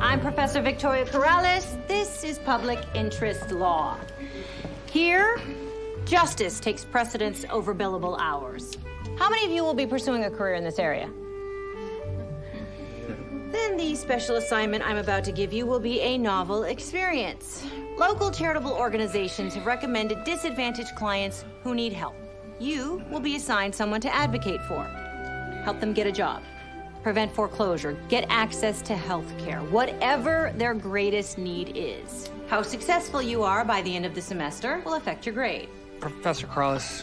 I'm Professor Victoria Corrales. This is public interest law. Here, justice takes precedence over billable hours. How many of you will be pursuing a career in this area? Then the special assignment I'm about to give you will be a novel experience. Local charitable organizations have recommended disadvantaged clients who need help. You will be assigned someone to advocate for. Help them get a job, prevent foreclosure, get access to health care, whatever their greatest need is. How successful you are by the end of the semester will affect your grade. Professor Corrales,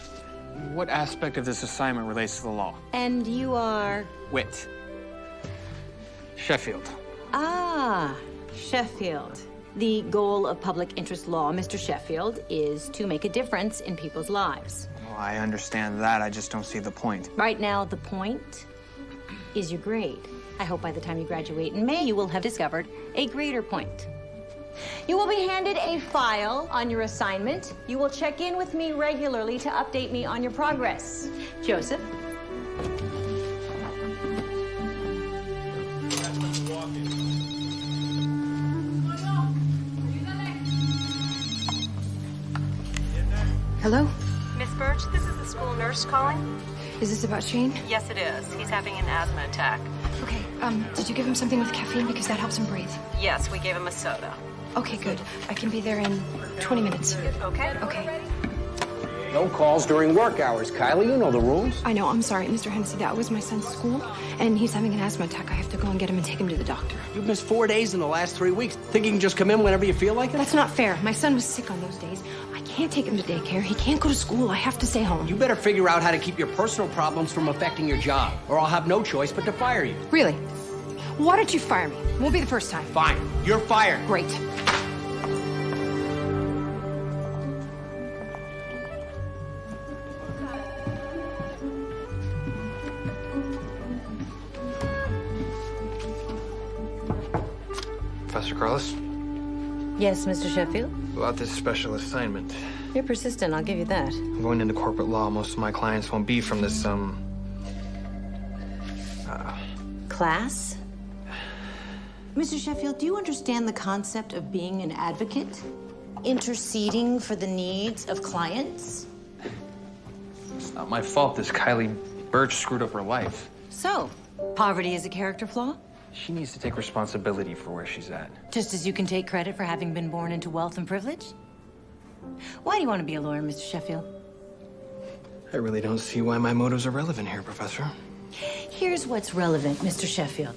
what aspect of this assignment relates to the law? And you are? Wit. Sheffield. Ah, Sheffield. The goal of public interest law, Mr. Sheffield, is to make a difference in people's lives. Well, I understand that. I just don't see the point. Right now, the point is your grade. I hope by the time you graduate in May, you will have discovered a greater point. You will be handed a file on your assignment. You will check in with me regularly to update me on your progress. Joseph? Hello? Miss Birch, this is the school nurse calling. Is this about Shane? Yes, it is. He's having an asthma attack. Okay, did you give him something with caffeine? Because that helps him breathe. Yes, we gave him a soda. Okay, good. I can be there in 20 minutes. Okay? Okay. No calls during work hours, Kylie. You know the rules. I know, I'm sorry, Mr. Hennessy. That was my son's school, and he's having an asthma attack. I have to go and get him and take him to the doctor. You've missed 4 days in the last 3 weeks. Think you can just come in whenever you feel like it? That's not fair. My son was sick on those days. I can't take him to daycare. He can't go to school. I have to stay home. You better figure out how to keep your personal problems from affecting your job, or I'll have no choice but to fire you. Really? Why don't you fire me? Won't be the first time. Fine. You're fired. Great. Professor Corrales, Yes, Mr. Sheffield? about this special assignment. You're persistent, I'll give you that. I'm going into corporate law. Most of my clients won't be from this, Class? Mr. Sheffield, do you understand the concept of being an advocate? Interceding for the needs of clients? It's not my fault this Kylie Birch screwed up her life. So, poverty is a character flaw? She needs to take responsibility for where she's at. Just as you can take credit for having been born into wealth and privilege? Why do you want to be a lawyer, Mr. Sheffield? I really don't see why my motives are relevant here, Professor. Here's what's relevant, Mr. Sheffield.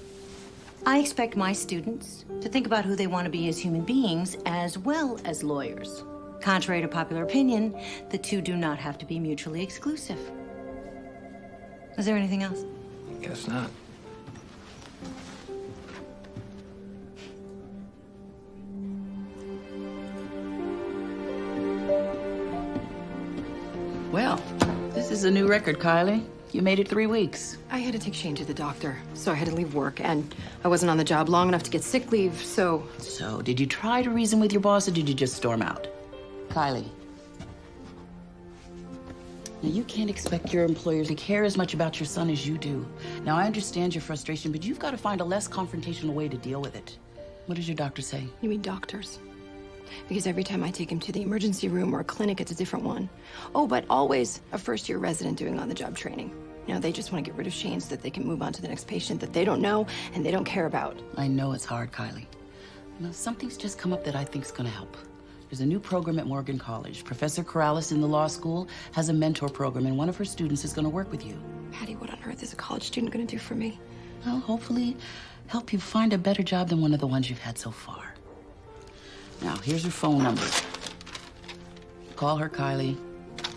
I expect my students to think about who they want to be as human beings as well as lawyers. Contrary to popular opinion, the two do not have to be mutually exclusive. Is there anything else? Guess not. Well, this is a new record, Kylie. You made it 3 weeks. I had to take Shane to the doctor, so I had to leave work, and I wasn't on the job long enough to get sick leave, so... So, did you try to reason with your boss, or did you just storm out? Kylie. Now, you can't expect your employer to care as much about your son as you do. Now, I understand your frustration, but you've got to find a less confrontational way to deal with it. What does your doctor say? You mean doctors? Because every time I take him to the emergency room or a clinic, it's a different one. Oh, but always a first-year resident doing on-the-job training. You know, they just want to get rid of Shane so that they can move on to the next patient that they don't know and they don't care about. I know it's hard, Kylie. You know, something's just come up that I think's going to help. There's a new program at Morgan College. Professor Corrales in the law school has a mentor program, and one of her students is going to work with you. Patty, what on earth is a college student going to do for me? Well, hopefully help you find a better job than one of the ones you've had so far. Now, here's her phone number. Call her, Kylie.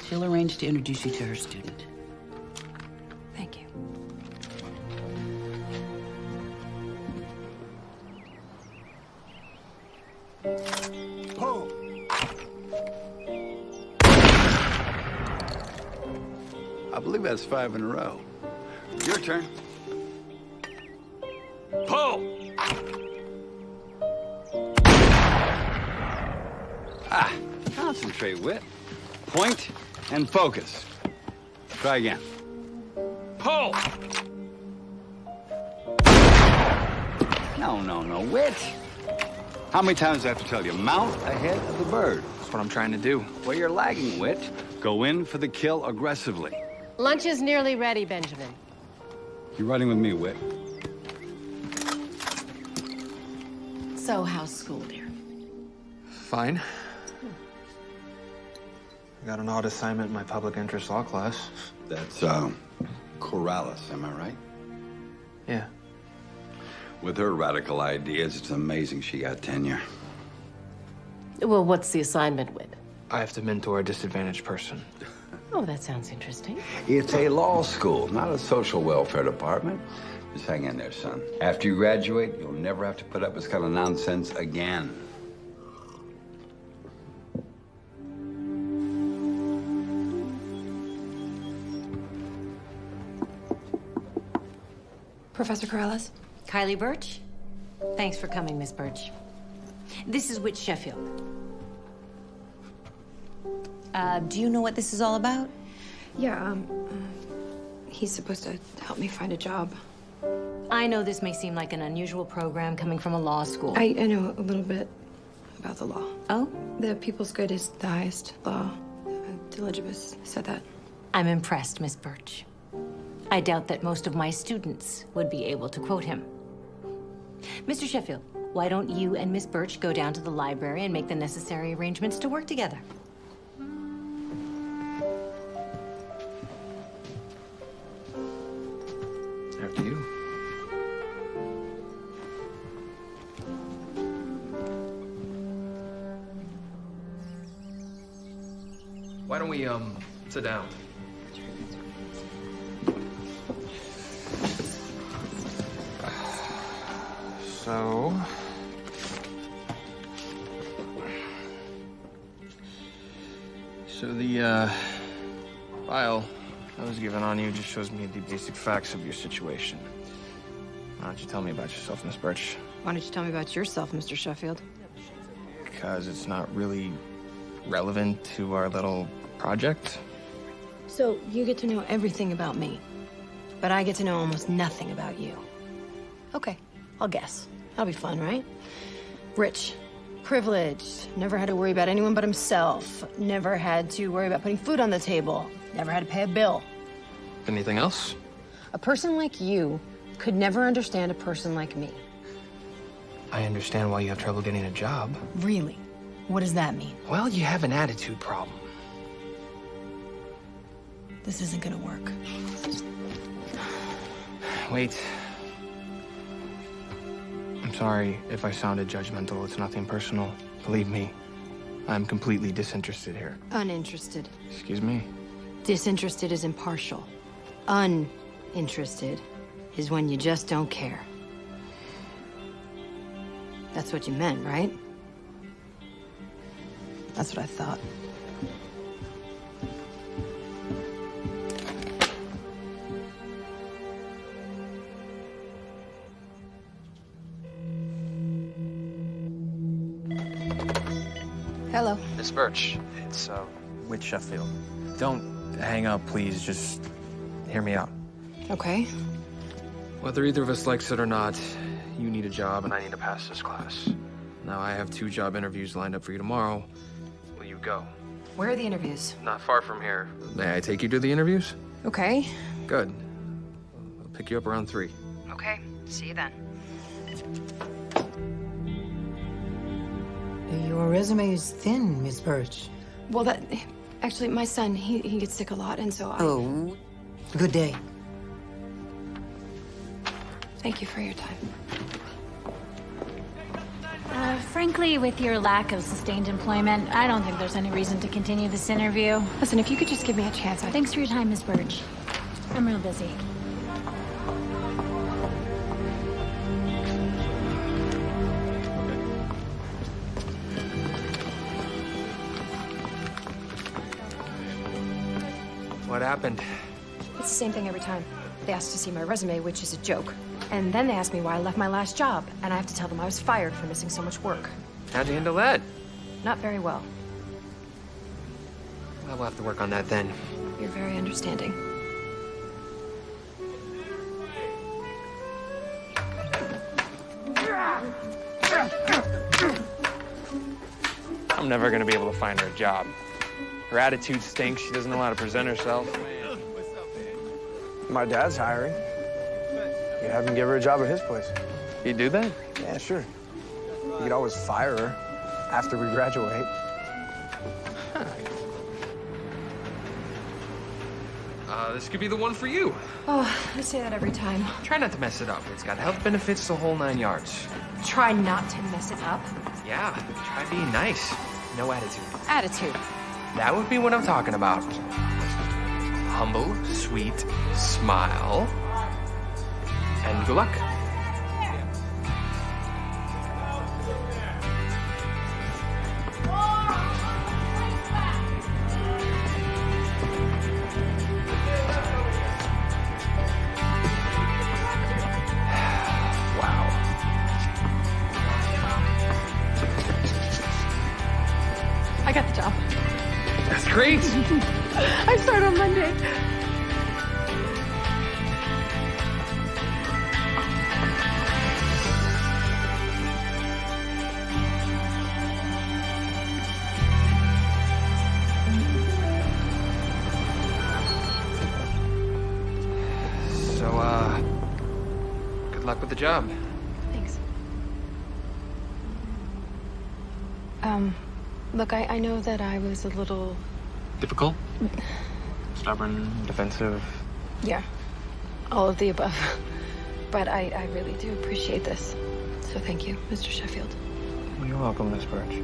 She'll arrange to introduce you to her student. Thank you. Boom. I believe that's 5 in a row. Your turn. Pull! Ah, concentrate, Wit. Point and focus. Try again. Pull! No, Whit. How many times do I have to tell you? Mount ahead of the bird. That's what I'm trying to do. Well, you're lagging, Whit. Go in for the kill aggressively. Lunch is nearly ready, Benjamin. You're riding with me, Whit. So, how's school, dear? Fine. I got an odd assignment in my public interest law class. That's, Corrales, am I right? Yeah. With her radical ideas, it's amazing she got tenure. Well, what's the assignment with? I have to mentor a disadvantaged person. Oh, that sounds interesting. It's a law school, not a social welfare department. Just hang in there, son. After you graduate, you'll never have to put up with this kind of nonsense again. Professor Corrales? Kylie Birch? Thanks for coming, Miss Birch. This is Whit Sheffield. Do you know what this is all about? Yeah, he's supposed to help me find a job. I know this may seem like an unusual program coming from a law school. I know a little bit about the law. Oh? The people's good is the highest law. Diligibus said that. I'm impressed, Miss Birch. I doubt that most of my students would be able to quote him. Mr. Sheffield, why don't you and Miss Birch go down to the library and make the necessary arrangements to work together? After you. Why don't we, sit down? So the file I was given on you just shows me the basic facts of your situation. Why don't you tell me about yourself, Miss Birch? Why don't you tell me about yourself, Mr. Sheffield? Because it's not really relevant to our little project. So, you get to know everything about me, but I get to know almost nothing about you. Okay, I'll guess. That'll be fun, right? Rich, privileged, never had to worry about anyone but himself, never had to worry about putting food on the table, never had to pay a bill. Anything else? A person like you could never understand a person like me. I understand why you have trouble getting a job. Really? What does that mean? Well, you have an attitude problem. This isn't gonna work. Wait. I'm sorry if I sounded judgmental. It's nothing personal. Believe me, I'm completely disinterested here. Uninterested. Excuse me? Disinterested is impartial. Uninterested is when you just don't care. That's what you meant, right? That's what I thought. Hello. Miss Birch, it's, Whit Sheffield. Don't hang up, please. Just hear me out. Okay. Whether either of us likes it or not, you need a job and I need to pass this class. Now, I have 2 job interviews lined up for you tomorrow. Will you go? Where are the interviews? Not far from here. May I take you to the interviews? Okay. Good. I'll pick you up around 3. Okay. See you then. Your resume is thin, Miss Birch. Well, actually, my son, he gets sick a lot, and so I... Oh, good day. Thank you for your time. Frankly, with your lack of sustained employment, I don't think there's any reason to continue this interview. Listen, if you could just give me a chance, Thanks for your time, Miss Birch. I'm real busy. What happened? It's the same thing every time. They ask to see my resume, which is a joke. And then they ask me why I left my last job, and I have to tell them I was fired for missing so much work. How'd you handle that? Not very well. Well, we'll have to work on that then. You're very understanding. I'm never gonna be able to find her a job. Her attitude stinks. She doesn't know how to present herself. My dad's hiring. You have him give her a job at his place. You do that? Yeah, sure. You could always fire her after we graduate. This could be the one for you. Oh, I say that every time. Try not to mess it up. It's got health benefits, the whole 9 yards. Try not to mess it up. Yeah, try being nice. No attitude. Attitude. That would be what I'm talking about. Humble, sweet, smile, and good luck. I got the job. That's great. I start on Monday. So, good luck with the job. Thanks. Look, I know that I was a little... Difficult? Stubborn, defensive? Yeah, all of the above. But I really do appreciate this. So thank you, Mr. Sheffield. Well, you're welcome, Miss Birch.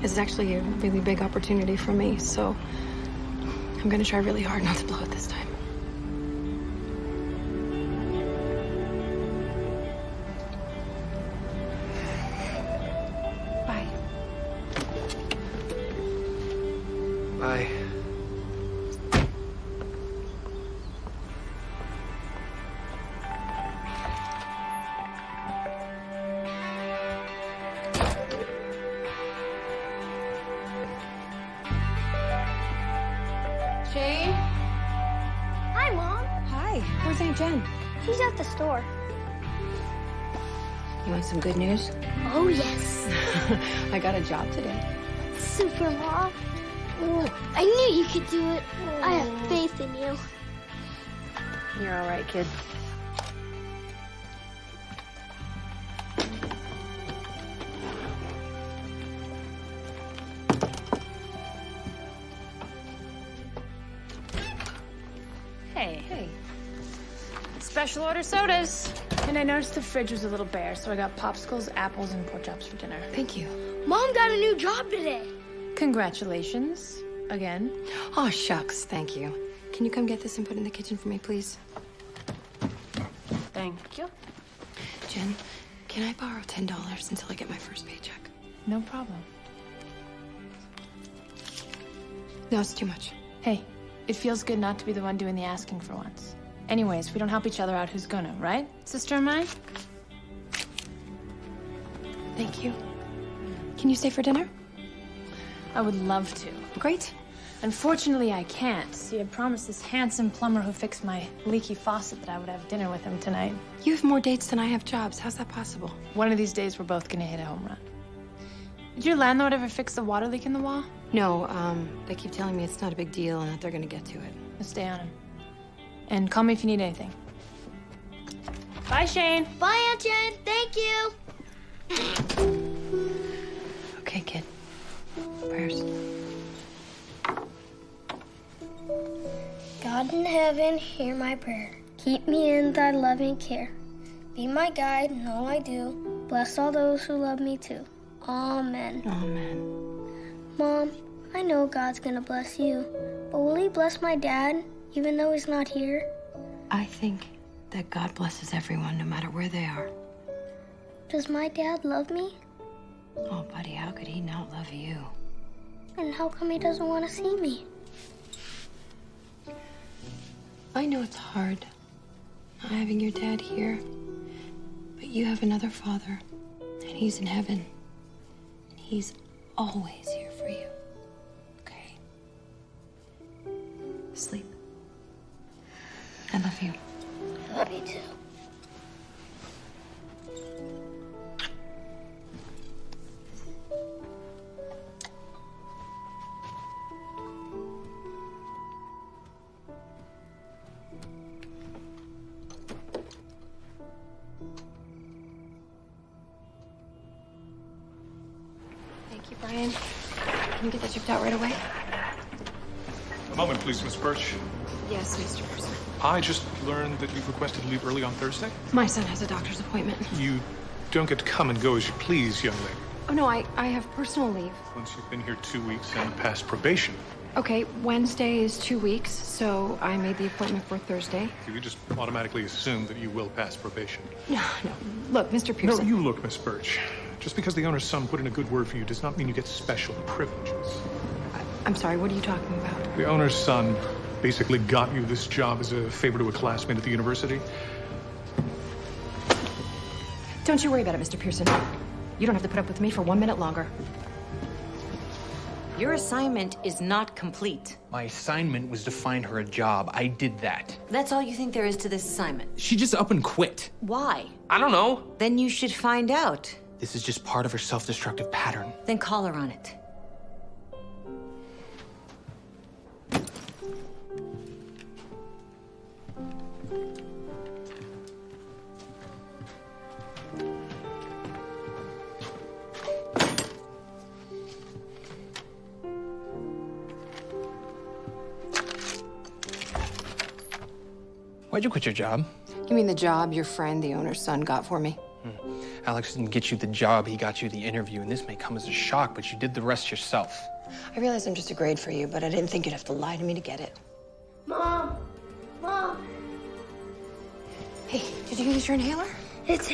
This is actually a really big opportunity for me, so I'm gonna try really hard not to blow it this time. Bye. Bye. Shane? Hi, Mom. Hi. Where's Aunt Jen? She's at the store. You want some good news? Oh, yes. I got a job today. Super, Mom. I knew you could do it. I have faith in you. You're all right, kid. Hey. Hey. Special order sodas. And I noticed the fridge was a little bare, so I got popsicles, apples, and pork chops for dinner. Thank you. Mom got a new job today. Congratulations. Again. Oh, shucks. Thank you. Can you come get this and put it in the kitchen for me, please? Thank you. Jen, can I borrow $10 until I get my first paycheck? No problem. No, it's too much. Hey, it feels good not to be the one doing the asking for once. Anyways, if we don't help each other out, who's gonna, right? Sister of mine? Thank you. Can you stay for dinner? I would love to. Great. Unfortunately, I can't. See, I promised this handsome plumber who fixed my leaky faucet that I would have dinner with him tonight. You have more dates than I have jobs. How's that possible? One of these days, we're both gonna hit a home run. Did your landlord ever fix the water leak in the wall? No, they keep telling me it's not a big deal and that they're gonna get to it. Let's stay on him. And call me if you need anything. Bye, Shane. Bye, Aunt Jen. Thank you. Okay, kid. Prayers. God in heaven, hear my prayer. Keep me in thy loving care. Be my guide in all I do. Bless all those who love me too. Amen. Amen. Mom, I know God's gonna bless you, but will he bless my dad, even though he's not here? I think that God blesses everyone, no matter where they are. Does my dad love me? Oh, buddy, how could he not love you? And how come he doesn't want to see me? I know it's hard not having your dad here, but you have another father, and he's in heaven. And he's always here for you. Okay? Sleep. I love you. I love you too. Thank you, Brian. Can you get that shipped out right away? A moment, please, Miss Birch. Yes, Mr. Pearson. I just learned that you've requested to leave early on Thursday. My son has a doctor's appointment. You don't get to come and go as you please, young lady. Oh, no, I have personal leave. Once you've been here 2 weeks and passed probation. Okay, Wednesday is 2 weeks, so I made the appointment for Thursday. You just automatically assume that you will pass probation. No. Look, Mr. Pearson. No, you look, Miss Birch. Just because the owner's son put in a good word for you does not mean you get special privileges. I'm sorry, what are you talking about? The owner's son basically got you this job as a favor to a classmate at the university. Don't you worry about it, Mr. Pearson. You don't have to put up with me for 1 minute longer. Your assignment is not complete. My assignment was to find her a job. I did that. That's all you think there is to this assignment? She just up and quit. Why? I don't know. Then you should find out. This is just part of her self-destructive pattern. Then call her on it. Why'd you quit your job? You mean the job your friend, the owner's son, got for me? Alex didn't get you the job, he got you the interview, and this may come as a shock, but you did the rest yourself. I realize I'm just a grade for you, but I didn't think you'd have to lie to me to get it. Mom! Hey, did you use your inhaler? It's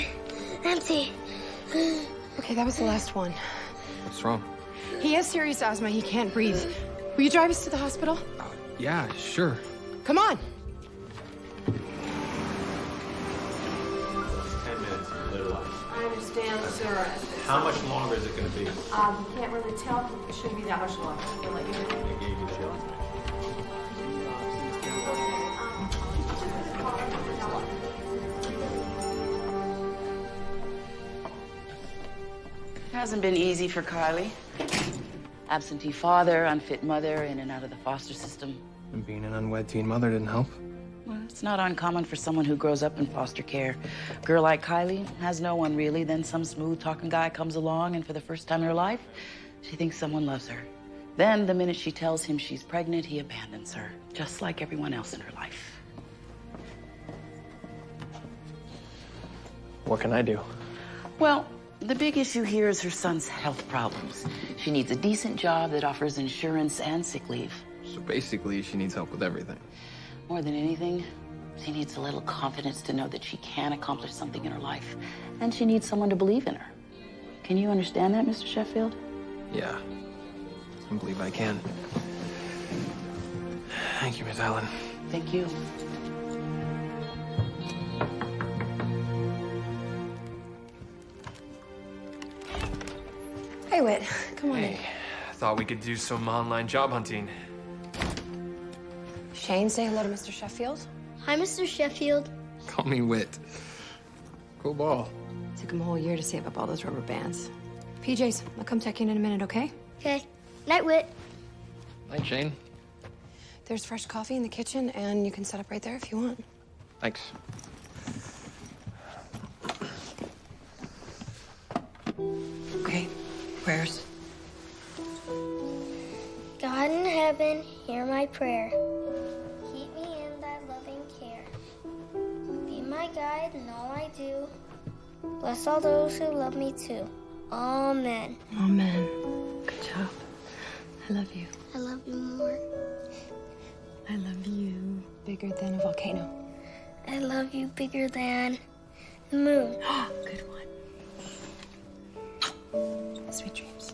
empty. Okay, that was the last one. What's wrong? He has serious asthma. He can't breathe. Will you drive us to the hospital? Yeah, sure. Come on. 10 minutes, little while. I understand, sir. How much longer is it going to be? We can't really tell. It shouldn't be that much longer. We'll let you know. I gave you the show. Hasn't been easy for Kylie. Absentee father, unfit mother, in and out of the foster system. And being an unwed teen mother didn't help. Well, it's not uncommon for someone who grows up in foster care. A girl like Kylie has no one really. Then some smooth-talking guy comes along, and for the first time in her life, she thinks someone loves her. Then, the minute she tells him she's pregnant, he abandons her, just like everyone else in her life. What can I do? Well, the big issue here is her son's health problems. She needs a decent job that offers insurance and sick leave. So basically, she needs help with everything. More than anything, she needs a little confidence to know that she can accomplish something in her life. And she needs someone to believe in her. Can you understand that, Mr. Sheffield? Yeah, I believe I can. Thank you, Miss Allen. Thank you. Hey, Whit, come on in. Hey, I thought we could do some online job hunting. Shane, say hello to Mr. Sheffield. Hi, Mr. Sheffield. Call me Wit. Cool ball. Took him a whole year to save up all those rubber bands. PJs, I'll come check in a minute, okay? Okay. Night, Whit. Night, Shane. There's fresh coffee in the kitchen, and you can set up right there if you want. Thanks. Okay, prayers. God in heaven, hear my prayer. Keep me in thy loving care. Be my guide in all I do. Bless all those who love me too. Amen. Amen. Good job. I love you. I love you more. I love you. Bigger than a volcano. I love you bigger than the moon. Good one. Sweet dreams.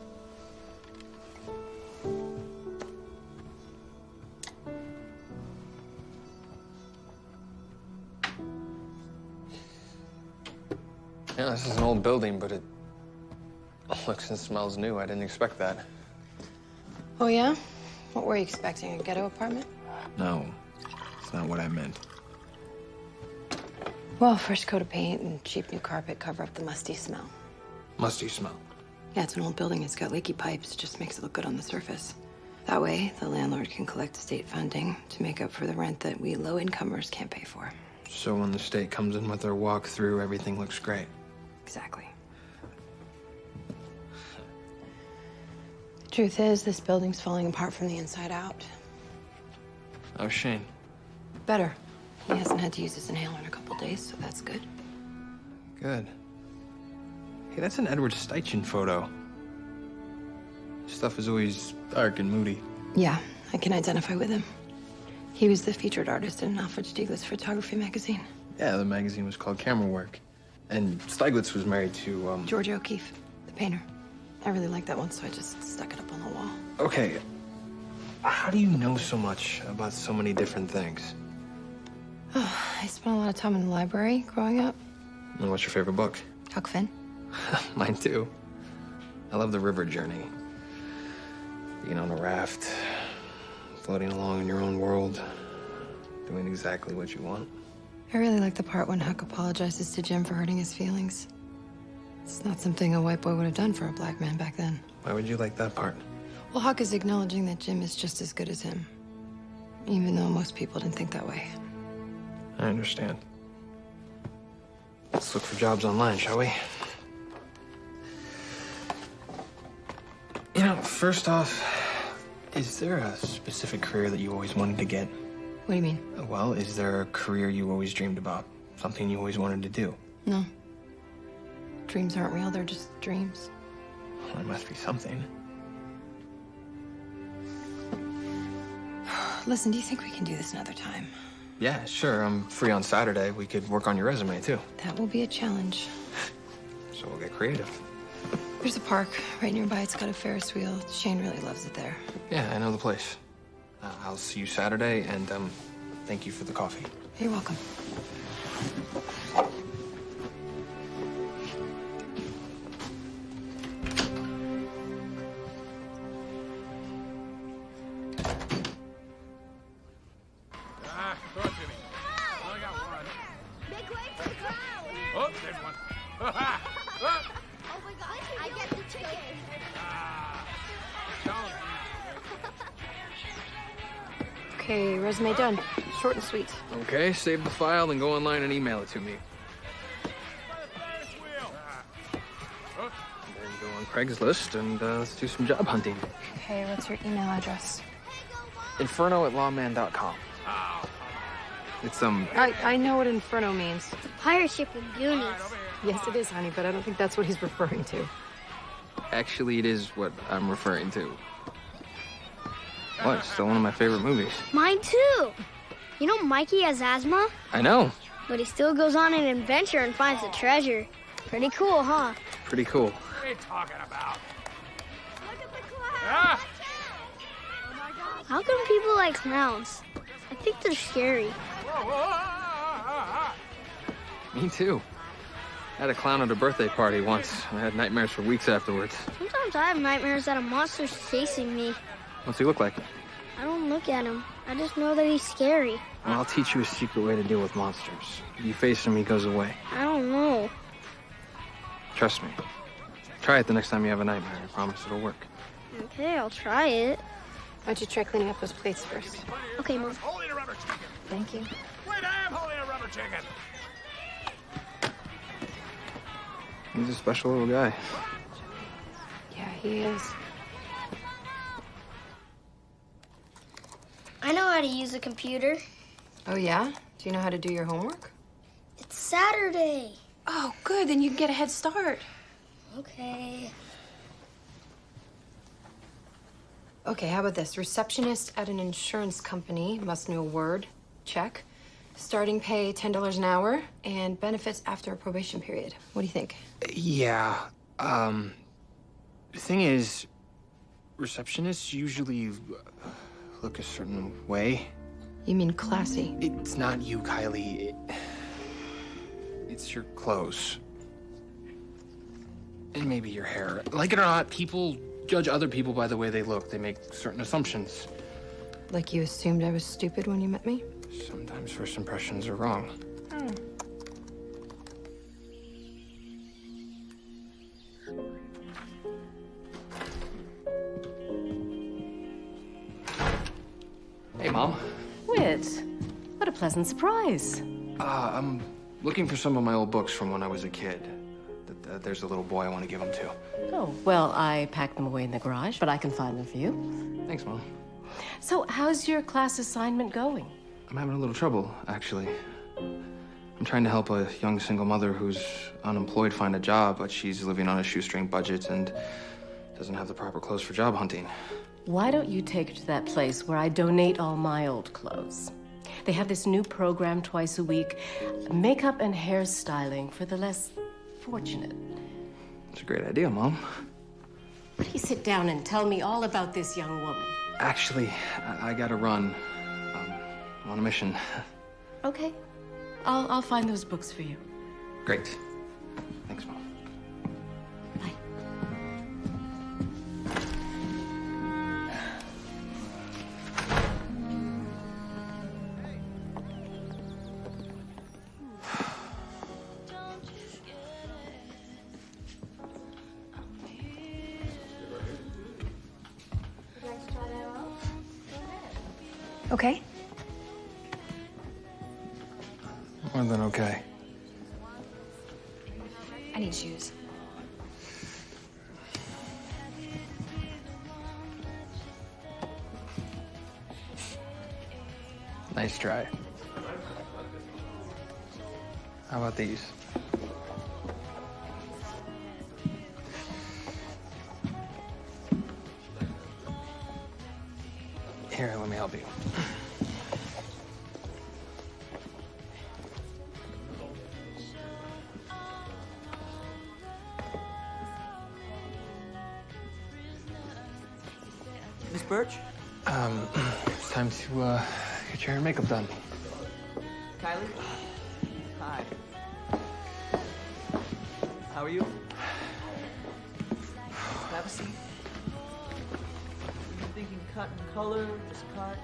Yeah, this is an old building, but it looks and smells new. I didn't expect that. Oh, yeah? What were you expecting? A ghetto apartment? No, it's not what I meant. Well, fresh coat of paint and cheap new carpet cover up the musty smell. Musty smell. Yeah, it's an old building. It's got leaky pipes. Just makes it look good on the surface. That way, the landlord can collect state funding to make up for the rent that we low-incomers can't pay for. So when the state comes in with their walkthrough, everything looks great. Exactly. Truth is, this building's falling apart from the inside out. How's Shane? Better. He hasn't had to use his inhaler in a couple days, so that's good. Good. Hey, that's an Edward Steichen photo. Stuff is always dark and moody. Yeah, I can identify with him. He was the featured artist in Alfred Stieglitz's photography magazine. Yeah, the magazine was called Camera Work. And Stieglitz was married to, George O'Keeffe, the painter. I really liked that one, so I just stuck it up on the wall. Okay. How do you know so much about so many different things? I spent a lot of time in the library growing up. And what's your favorite book? Huck Finn. Mine too. I love the river journey. Being on a raft, floating along in your own world, doing exactly what you want. I really like the part when Huck apologizes to Jim for hurting his feelings. It's not something a white boy would have done for a black man back then. Why would you like that part? Well, Huck is acknowledging that Jim is just as good as him, even though most people didn't think that way. I understand. Let's look for jobs online, shall we? You know, first off, is there a specific career that you always wanted to get? What do you mean? Well, is there a career you always dreamed about? Something you always wanted to do? No. Dreams aren't real, they're just dreams. Well, there must be something. Listen, do you think we can do this another time? Yeah, sure. I'm free on Saturday. We could work on your resume, too. That will be a challenge. So we'll get creative. There's a park right nearby. It's got a Ferris wheel. Shane really loves it there. Yeah, I know the place. I'll see you Saturday, and thank you for the coffee. You're welcome. Throw it to me. I only got one. Make way for the clown! Oh, there's one. Oh my gosh, I get the chicken! Okay, resume done. Short and sweet. Okay, save the file, then go online and email it to me. Then go on Craigslist, and let's do some job hunting. Okay, what's your email address? Inferno@lawman.com. It's, I know what Inferno means. It's a pirate ship in Goonies. Yes, it is, honey, but I don't think that's what he's referring to. Actually, it is what I'm referring to. What? It's still one of my favorite movies. Mine too! You know Mikey has asthma? I know. But he still goes on an adventure and finds the treasure. Pretty cool, huh? Pretty cool. What are you talking about? Look at the clown! How come people like clowns? I think they're scary. Me too. I had a clown at a birthday party once. I had nightmares for weeks afterwards. Sometimes I have nightmares that a monster's chasing me. What's he look like? I don't look at him. I just know that he's scary. Well, I'll teach you a secret way to deal with monsters. If you face him, he goes away. I don't know. Trust me. Try it the next time you have a nightmare. I promise it'll work. Okay, I'll try it. Why don't you try cleaning up those plates first? Okay, Mom. Holding a rubber chicken. Thank you. Wait, I am holding a rubber chicken. He's a special little guy. Yeah, he is. I know how to use a computer. Oh, yeah? Do you know how to do your homework? It's Saturday. Oh, good. Then you can get a head start. Okay. Okay, how about this? Receptionist at an insurance company must know Word. Check. Starting pay $10 an hour and benefits after a probation period. What do you think? Yeah. The thing is, receptionists usually look a certain way. You mean classy? It's not you, Kylie. It's your clothes. And maybe your hair. Like it or not, people judge other people by the way they look. They make certain assumptions. Like you assumed I was stupid when you met me? Sometimes first impressions are wrong. Oh. Hey, Mom. Whit, what a pleasant surprise. I'm looking for some of my old books from when I was a kid. there's a little boy I want to give them to. Oh, well, I packed them away in the garage, but I can find them for you. Thanks, Mom. So, how's your class assignment going? I'm having a little trouble, actually. I'm trying to help a young single mother who's unemployed find a job, but she's living on a shoestring budget and doesn't have the proper clothes for job hunting. Why don't you take her to that place where I donate all my old clothes? They have this new program twice a week, makeup and hairstyling for the less fortunate. It's a great idea, Mom. Why don't you sit down and tell me all about this young woman? Actually, I gotta run. I'm on a mission. Okay. I'll find those books for you. Great. Thanks, Mom. Bye. Okay. More than okay. I need shoes. Nice try. How about these? Here, let me help you. Miss Birch? It's time to get your hair and makeup done. Kylie? Hi. How are you? Have a seat. You thinking cut and color, just cut?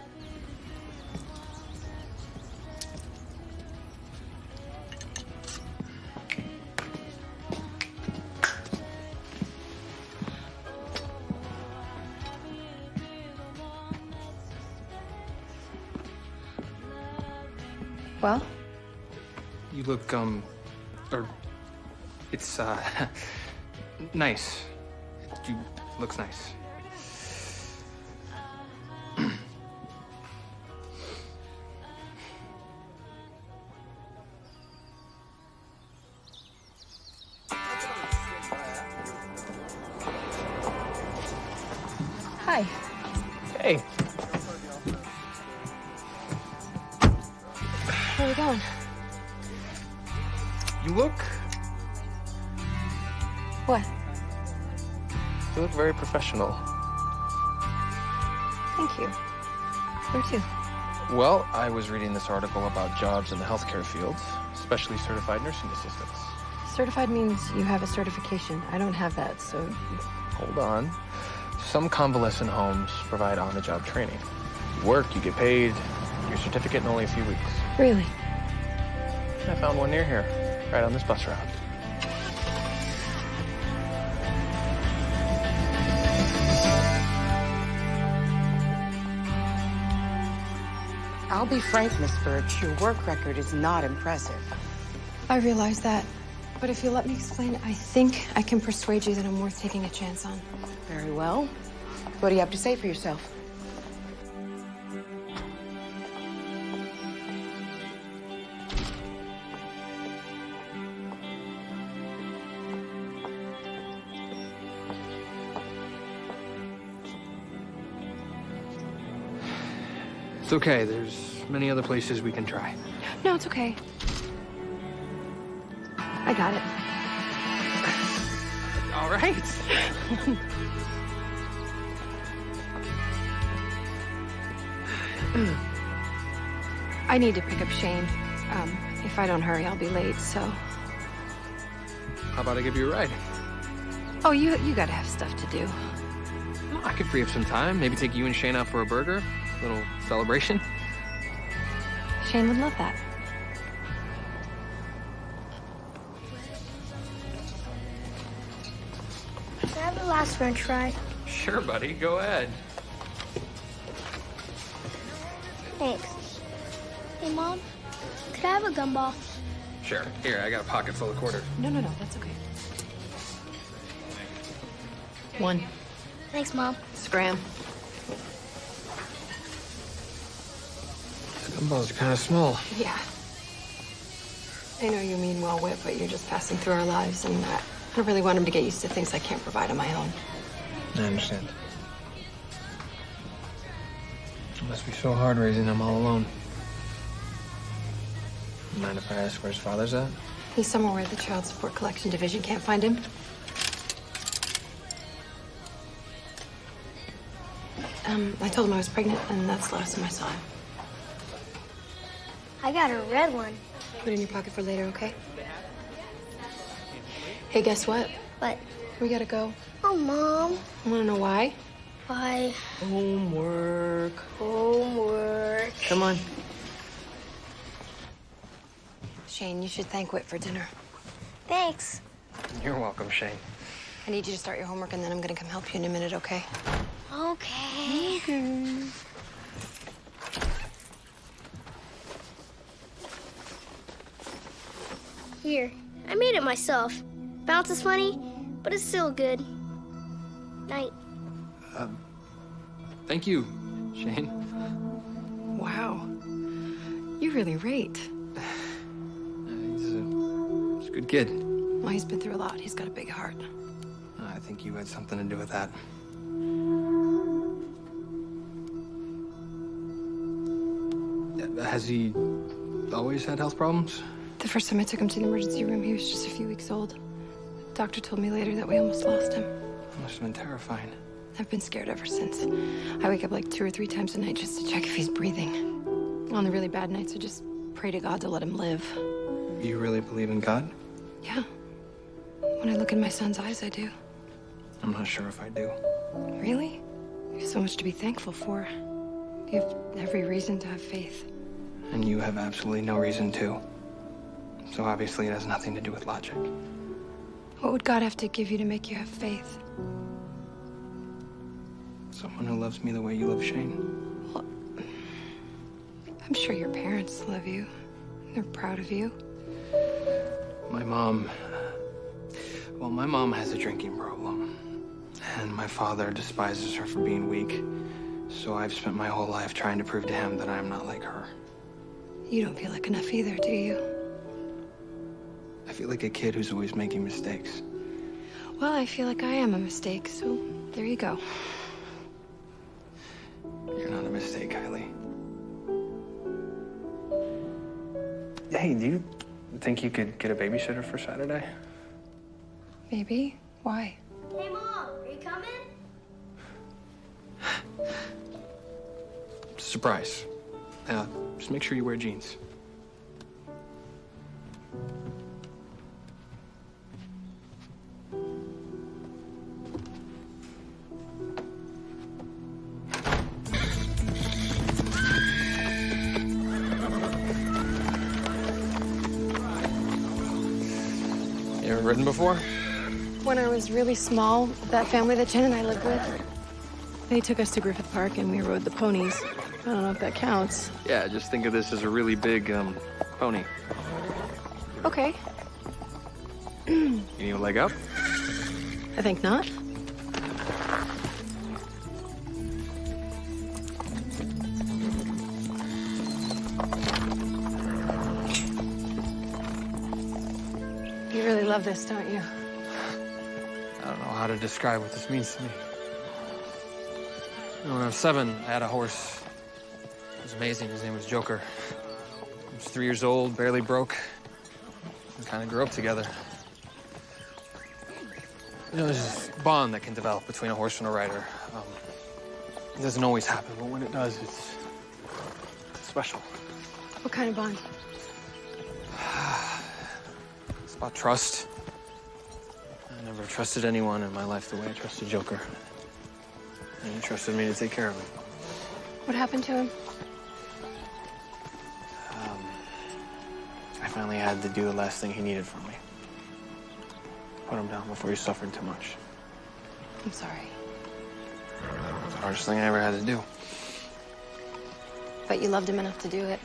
Well? You look, it's, nice. You looks nice. Hi. Hey. Where are we going? You look What? very professional. Thank you. Where to? Well, I was reading this article about jobs in the healthcare field, especially certified nursing assistants. Certified means you have a certification. I don't have that, so... Hold on. Some convalescent homes provide on-the-job training. You work, you get paid, your certificate in only a few weeks. Really? I found one near here, right on this bus route. I'll be frank, Miss Birch, your work record is not impressive. I realize that. But if you let me explain, I think I can persuade you that I'm worth taking a chance on. Very well. What do you have to say for yourself? It's okay. There's many other places we can try. No, it's okay. I got it. All right. I need to pick up Shane. If I don't hurry, I'll be late, so... How about I give you a ride? Oh, you gotta have stuff to do. I could free up some time. Maybe take you and Shane out for a burger. Little celebration. Shane would love that. Can I have the last french fry? Sure, buddy. Go ahead. Thanks. Hey, Mom, could I have a gumball? Sure. Here, I got a pocket full of quarters. No, that's okay. 1. Thanks, Mom. Scram. These gumballs are kind of small. Yeah. I know you mean well, Whip, but you're just passing through our lives, and I don't really want him to get used to things I can't provide on my own. I understand. It must be so hard raising them all alone. Mind if I ask where his father's at? He's somewhere where the Child Support Collection Division can't find him. I told him I was pregnant, and that's the last time I saw him. I got a red one. Put it in your pocket for later, okay? Hey, guess what? What? We gotta go. Oh, Mom. Wanna know why? Why? Homework. Homework. Come on. Shane, you should thank Whit for dinner. Thanks. You're welcome, Shane. I need you to start your homework, and then I'm gonna come help you in a minute, okay? Okay. Okay. Here, I made it myself. Bounce is funny, but it's still good. Night. Thank you, Shane. Wow. You really rate. He's a good kid. Well, he's been through a lot. He's got a big heart. I think you had something to do with that. Has he always had health problems? The first time I took him to the emergency room, he was just a few weeks old. The doctor told me later that we almost lost him. That must have been terrifying. I've been scared ever since. I wake up like 2 or 3 times a night just to check if he's breathing. On the really bad nights, I just pray to God to let him live. You really believe in God? Yeah. When I look in my son's eyes, I do. I'm not sure if I do. Really? You have so much to be thankful for. You have every reason to have faith. And you have absolutely no reason to. So obviously it has nothing to do with logic. What would God have to give you to make you have faith? Someone who loves me the way you love Shane. Well, I'm sure your parents love you. They're proud of you. My mom has a drinking problem. And my father despises her for being weak. So I've spent my whole life trying to prove to him that I'm not like her. You don't feel like enough either, do you? I feel like a kid who's always making mistakes. Well, I feel like I am a mistake, so there you go. You're not a mistake, Kylie. Hey, do you think you could get a babysitter for Saturday? Maybe. Why? Hey, Mom, are you coming? Surprise. Just make sure you wear jeans. You ever ridden before? When I was really small, that family that Jen and I lived with, they took us to Griffith Park and we rode the ponies. I don't know if that counts. Yeah, just think of this as a really big, pony. Okay. You need a leg up? I think not. You really love this, don't you? I don't know how to describe what this means to me. When I was 7, I had a horse. It was amazing. His name was Joker. He was 3 years old, barely broke. We kind of grew up together. You know, there's this bond that can develop between a horse and a rider. It doesn't always happen, but when it does, it's special. What kind of bond? It's about trust. I never trusted anyone in my life the way I trusted Joker. And he trusted me to take care of him. What happened to him? I finally had to do the last thing he needed from me. Put him down before he suffered too much. I'm sorry. It was the hardest thing I ever had to do. But you loved him enough to do it.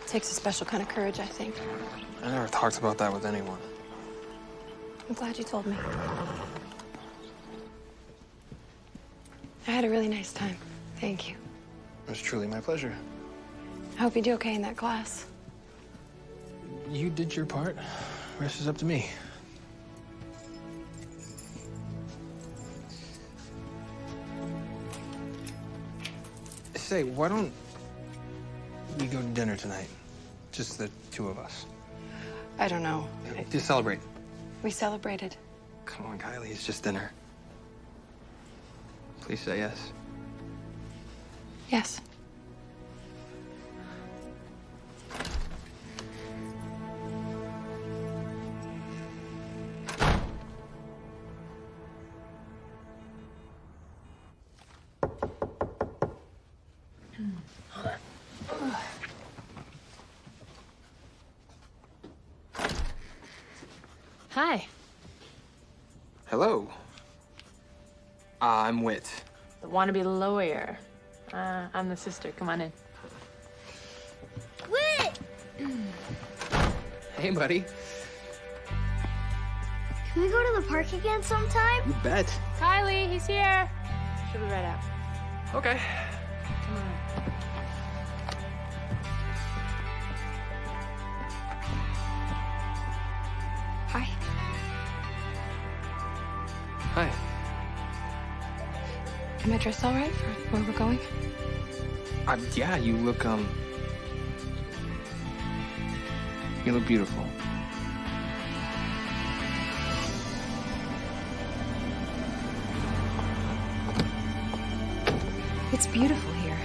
It takes a special kind of courage, I think. I never talked about that with anyone. I'm glad you told me. I had a really nice time. Thank you. It was truly my pleasure. I hope you do okay in that class. You did your part. Rest is up to me. Say, why don't we go to dinner tonight? Just the two of us. I don't know. Just celebrate. We celebrated. Come on, Kylie, it's just dinner. Please say yes. Yes. Hi. Hello. I'm Whit. The wannabe lawyer. I'm the sister. Come on in. Wait! Hey, buddy. Can we go to the park again sometime? You bet. Kylie, he's here. She'll be right out. Okay. Come on. Hi. Hi. Am I dressed all right for where we're going? Yeah, you look beautiful. It's beautiful here.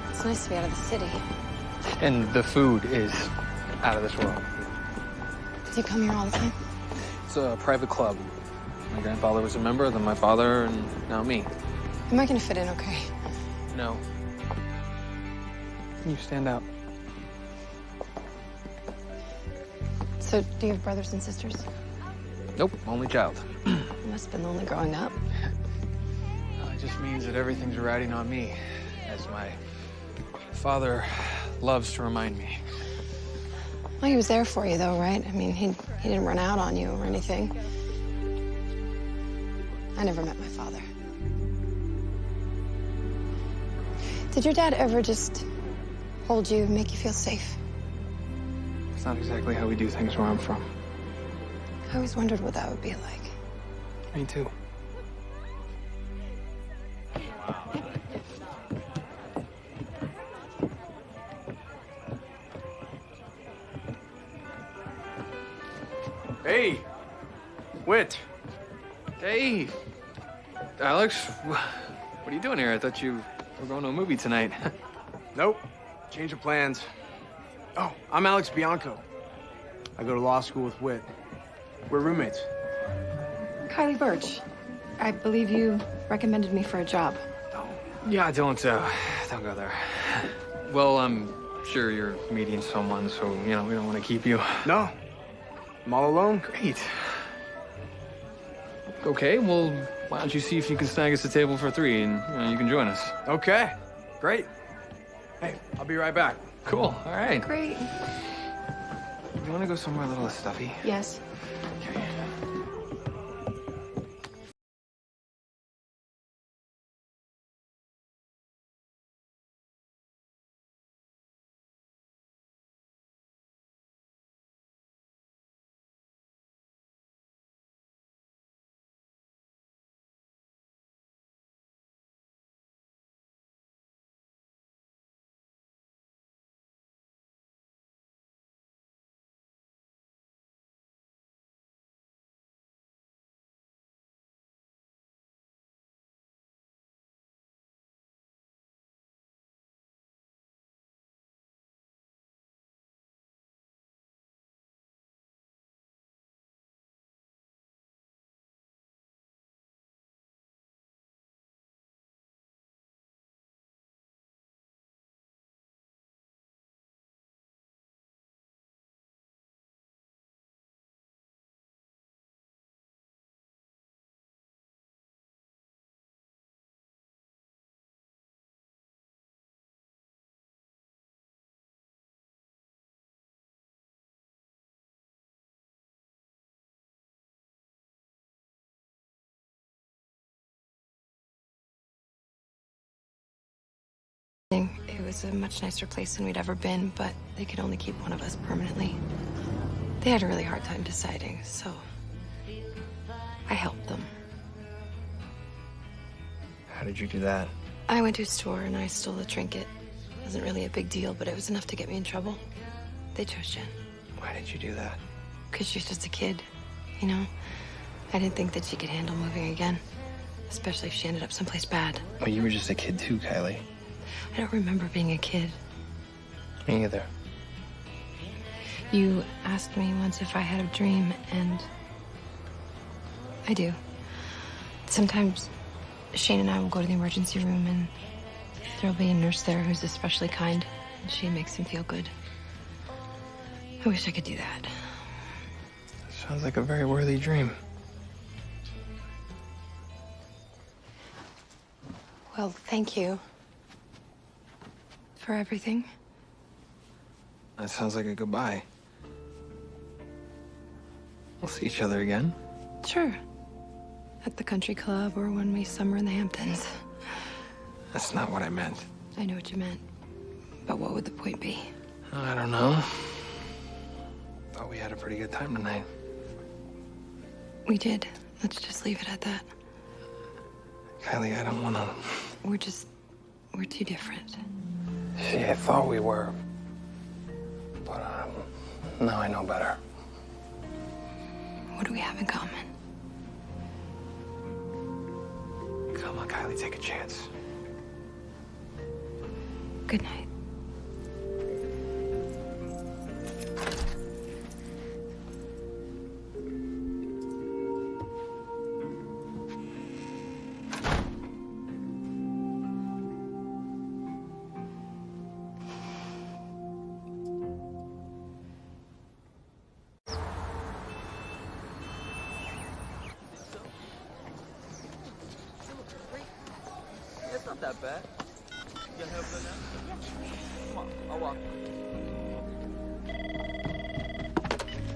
It's nice to be out of the city. And the food is out of this world. Do you come here all the time? It's a private club. My grandfather was a member, then my father, and now me. Am I gonna fit in okay? No. You stand out. So, do you have brothers and sisters? Nope, only child. You must have been lonely growing up. It just means that everything's riding on me, as my father loves to remind me. Well, he was there for you, though, right? I mean, he didn't run out on you or anything. I never met my father. Did your dad ever just hold you, make you feel safe? It's not exactly how we do things where I'm from. I always wondered what that would be like. Me too. Hey, Whit. Hey, Alex. What are you doing here? I thought you were going to a movie tonight. Nope. Change of plans. Oh, I'm Alex Bianco. I go to law school with Whit. We're roommates. Kylie Birch. I believe you recommended me for a job. Yeah, don't go there. Well, I'm sure you're meeting someone, so, we don't want to keep you. No. I'm all alone. Great. Okay, well, why don't you see if you can snag us a table for 3 and, you can join us. Okay. Great. Hey, I'll be right back. Cool. All right. Great. You want to go somewhere a little less stuffy? Yes. Okay. It was a much nicer place than we'd ever been, but they could only keep one of us permanently. They had a really hard time deciding, so I helped them. How did you do that? I went to a store and I stole a trinket. It wasn't really a big deal, but it was enough to get me in trouble. They chose Jen. Why did you do that? Because she's just a kid, you know? I didn't think that she could handle moving again, especially if she ended up someplace bad. Well, you were just a kid too, Kylie. I don't remember being a kid. Me either. You asked me once if I had a dream, and I do. Sometimes Shane and I will go to the emergency room, and there'll be a nurse there who's especially kind, and she makes him feel good. I wish I could do that. Sounds like a very worthy dream. Well, thank you for everything. That sounds like a goodbye. We'll see each other again. Sure. At the country club or when we summer in the Hamptons. That's not what I meant. I know what you meant. But what would the point be? I don't know. Thought we had a pretty good time tonight. We did. Let's just leave it at that. Kylie, I don't want to... We're too different. See, I thought we were. But now I know better. What do we have in common? Come on, Kylie, take a chance. Good night. It's not that bad. You gonna help her now? Come on, I'll walk.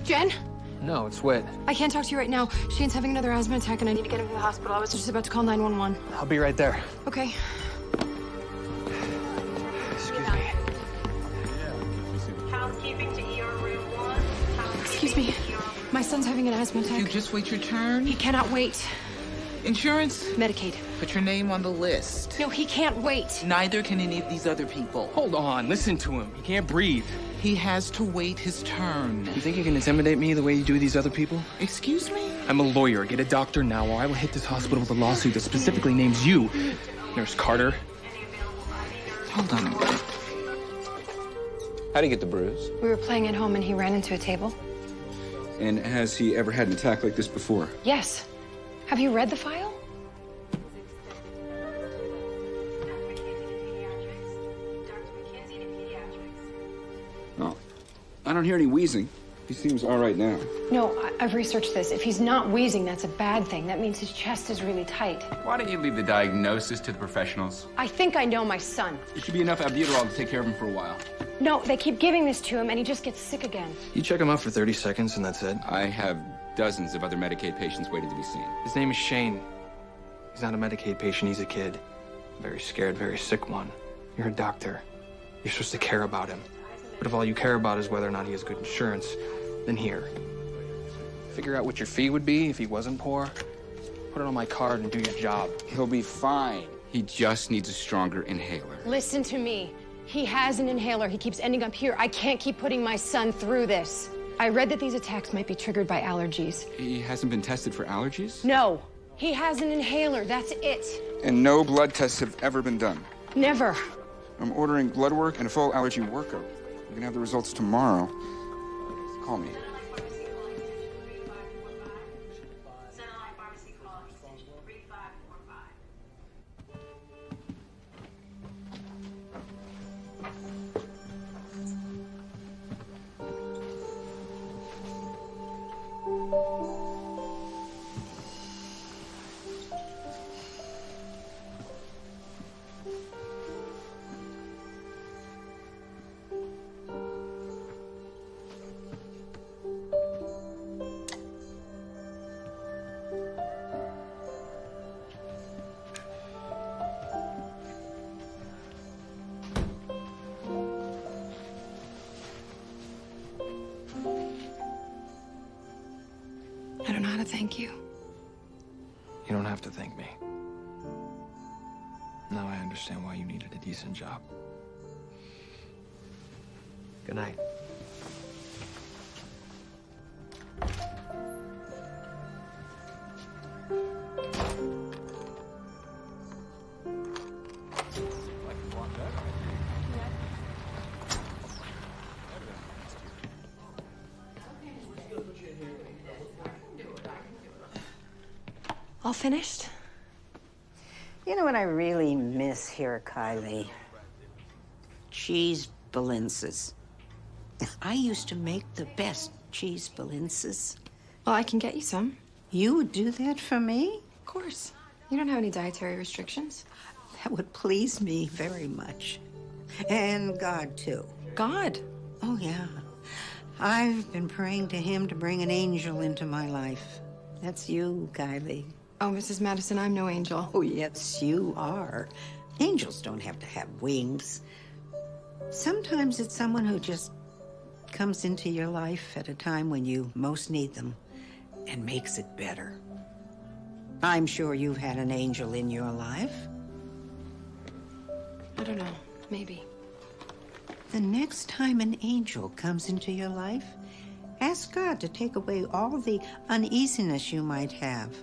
Jen? No, it's Whit. I can't talk to you right now. Shane's having another asthma attack and I need to get him to the hospital. I was just about to call 911. I'll be right there. Okay. Excuse me. Housekeeping to ER room 1. Excuse me. My son's having an asthma attack. You just wait your turn? He cannot wait. Insurance? Medicaid. Put your name on the list. No, he can't wait. Neither can any of these other people. Hold on, listen to him. He can't breathe. He has to wait his turn. You think you can intimidate me the way you do these other people? Excuse me? I'm a lawyer. Get a doctor now, or I will hit this hospital with a lawsuit that specifically names you, Nurse Carter. Hold on a minute. How'd he get the bruise? We were playing at home and he ran into a table. And has he ever had an attack like this before? Yes. Have you read the file? No. I don't hear any wheezing. He seems all right now. No, I've researched this. If he's not wheezing, that's a bad thing. That means his chest is really tight. Why don't you leave the diagnosis to the professionals? I think I know my son. There should be enough albuterol to take care of him for a while. No, they keep giving this to him and he just gets sick again. You check him out for 30 seconds and that's it? I have dozens of other Medicaid patients waiting to be seen. His name is Shane. He's not a Medicaid patient, he's a kid. A very scared, very sick one. You're a doctor. You're supposed to care about him. But if all you care about is whether or not he has good insurance, then here. Figure out what your fee would be if he wasn't poor. Put it on my card and do your job. He'll be fine. He just needs a stronger inhaler. Listen to me. He has an inhaler. He keeps ending up here. I can't keep putting my son through this. I read that these attacks might be triggered by allergies. He hasn't been tested for allergies? No. He has an inhaler. That's it. And no blood tests have ever been done? Never. I'm ordering blood work and a full allergy workup. We're gonna have the results tomorrow. Call me. thank you. You don't have to thank me. Now I understand why you needed a decent job. Good night. All finished? You know what I really miss here, Kylie? Cheese balinces. I used to make the best cheese balinces. Well, I can get you some. You would do that for me? Of course. You don't have any dietary restrictions. That would please me very much. And God, too. God? Oh, yeah. I've been praying to him to bring an angel into my life. That's you, Kylie. Oh, Mrs. Madison, I'm no angel. Oh, yes, you are. Angels don't have to have wings. Sometimes it's someone who just comes into your life at a time when you most need them and makes it better. I'm sure you've had an angel in your life. I don't know. Maybe. The next time an angel comes into your life, ask God to take away all the uneasiness you might have.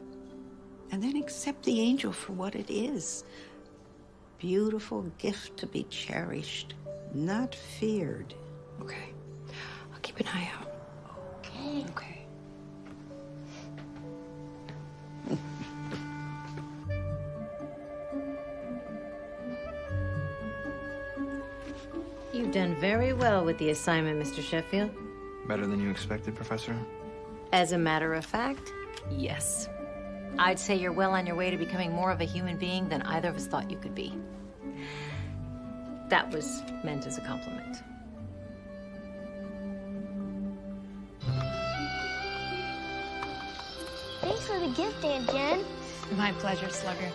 And then accept the angel for what it is. Beautiful gift to be cherished, not feared. Okay. I'll keep an eye out. Okay. Okay. You've done very well with the assignment, Mr. Sheffield. Better than you expected, Professor? As a matter of fact, yes. I'd say you're well on your way to becoming more of a human being than either of us thought you could be. That was meant as a compliment. Thanks for the gift, Aunt Jen. My pleasure, Slugger.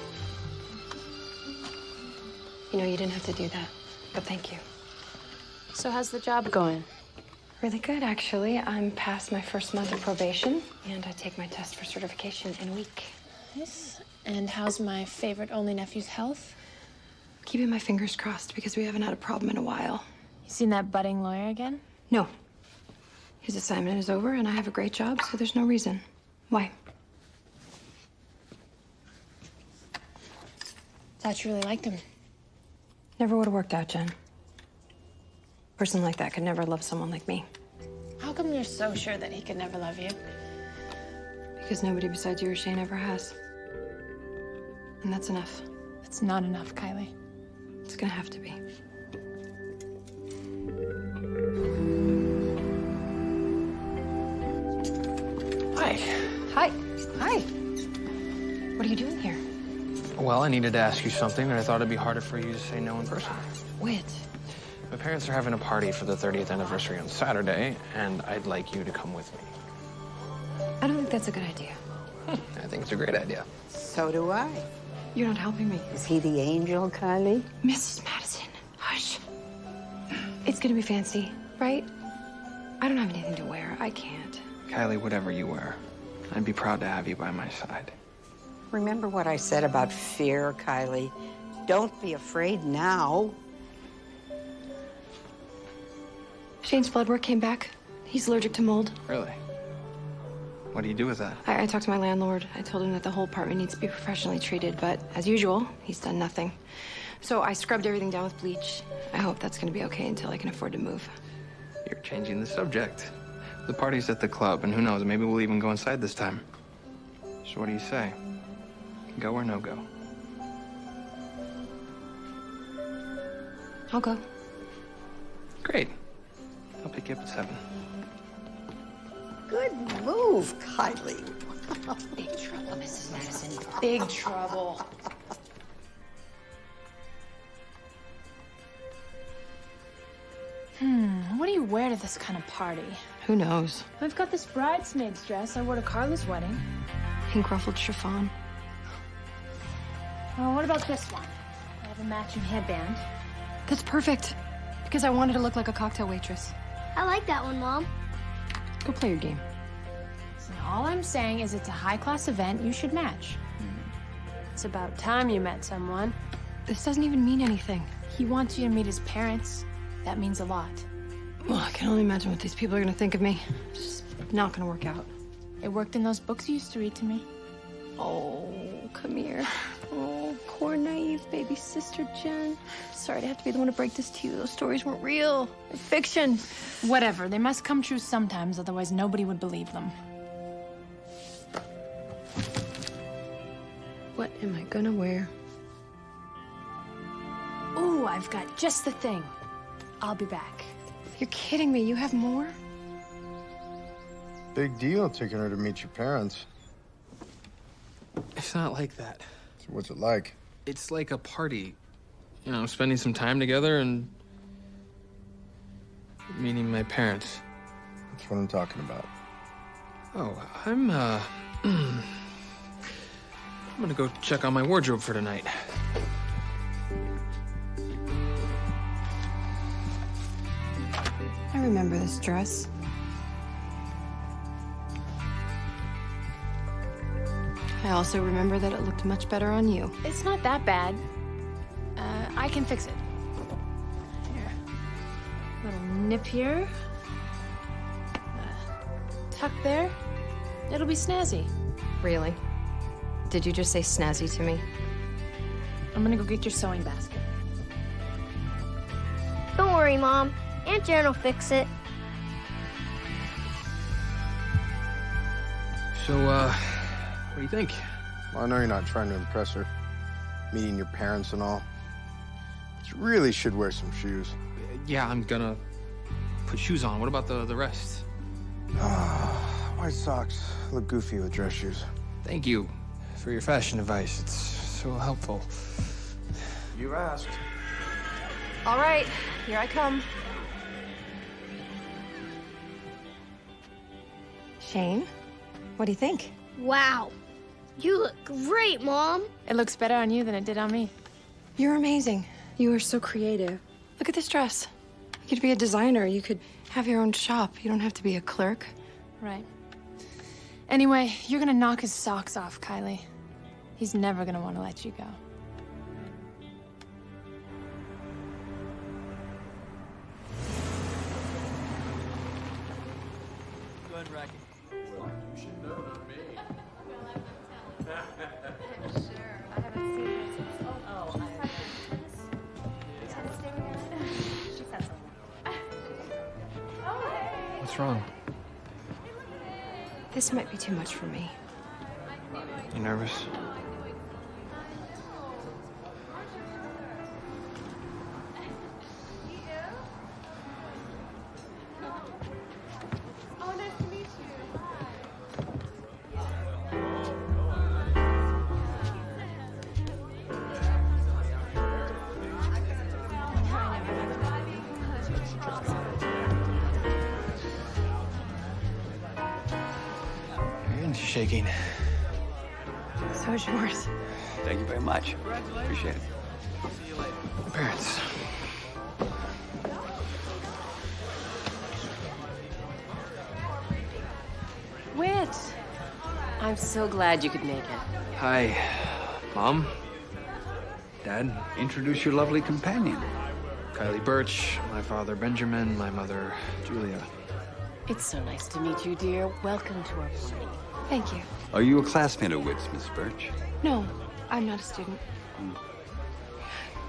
You know, you didn't have to do that, but thank you. So how's the job going? Really good, actually. I'm past my first month of probation, and I take my test for certification in a week. Nice. And how's my favorite only nephew's health? Keeping my fingers crossed because we haven't had a problem in a while. You seen that budding lawyer again? No. His assignment is over, and I have a great job, so there's no reason. Why? Thought you really liked him. Never would have worked out, Jen. A person like that could never love someone like me. How come you're so sure that he could never love you? Because nobody besides you or Shane ever has. And that's enough. It's not enough, Kylie. It's gonna have to be. Hi. Hi. Hi. What are you doing here? Well, I needed to ask you something, and I thought it'd be harder for you to say no in person. Whit. My parents are having a party for the 30th anniversary on Saturday, and I'd like you to come with me. I don't think that's a good idea. I think it's a great idea. So do I. You're not helping me. Is he the angel, Kylie? Mrs. Madison, hush. It's gonna be fancy, right? I don't have anything to wear. I can't. Kylie, whatever you wear, I'd be proud to have you by my side. Remember what I said about fear, Kylie? Don't be afraid now. Shane's blood work came back. He's allergic to mold. Really? What do you do with that? I talked to my landlord. I told him that the whole apartment needs to be professionally treated, but as usual, he's done nothing. So I scrubbed everything down with bleach. I hope that's gonna be okay until I can afford to move. You're changing the subject. The party's at the club, and who knows, maybe we'll even go inside this time. So what do you say? Go or no go? I'll go. Great. I'll pick you up at 7. Good move, Kylie. Big trouble, Mrs. Madison. Big trouble. What do you wear to this kind of party? Who knows? I've got this bridesmaid's dress I wore to Carla's wedding. Pink ruffled chiffon. Oh, what about this one? I have a matching headband. That's perfect. Because I wanted to look like a cocktail waitress. I like that one, Mom. Go play your game. All I'm saying is it's a high-class event. You should match. It's about time you met someone. This doesn't even mean anything. He wants you to meet his parents. That means a lot. Well, I can only imagine what these people are gonna think of me. It's just not gonna work out. It worked in those books you used to read to me. Oh, come here. Oh, poor naive baby sister Jen. Sorry to have to be the one to break this to you. Those stories weren't real. They're fiction. Whatever. They must come true sometimes, otherwise nobody would believe them. What am I gonna wear? Ooh, I've got just the thing. I'll be back. You're kidding me. You have more? Big deal taking her to meet your parents. It's not like that. So what's it like? It's like a party. You know, spending some time together and meeting my parents. That's what I'm talking about. Oh, I'm gonna go check on my wardrobe for tonight. I remember this dress. I also remember that it looked much better on you. It's not that bad. I can fix it. Here. Little nip here. Tuck there. It'll be snazzy. Really? Did you just say snazzy to me? I'm gonna go get your sewing basket. Don't worry, Mom. Aunt Jen will fix it. So, what do you think? Well, I know you're not trying to impress her. Meeting your parents and all. But you really should wear some shoes. Yeah, I'm gonna put shoes on. What about the rest? White socks look goofy with dress shoes. Thank you for your fashion advice. It's so helpful. You asked. All right, here I come. Shane, what do you think? Wow. You look great, Mom. It looks better on you than it did on me. You're amazing. You are so creative. Look at this dress. You could be a designer. You could have your own shop. You don't have to be a clerk. Right. Anyway, you're gonna knock his socks off, Kylie. He's never gonna want to let you go. Go ahead and rack it. Well, you should know, not me. Sure. I haven't seen her since. Oh, she said something. What's wrong? This might be too much for me. You nervous? Oh, nice to meet you. Your hand's shaking. So is yours. Thank you very much. Appreciate it. My parents. Whit, I'm so glad you could make it. Hi, Mom. Dad. Introduce your lovely companion. Kylie Birch, my father Benjamin, my mother Julia. It's so nice to meet you, dear. Welcome to our party. Thank you. Are you a classmate of Whit's, Miss Birch? No, I'm not a student.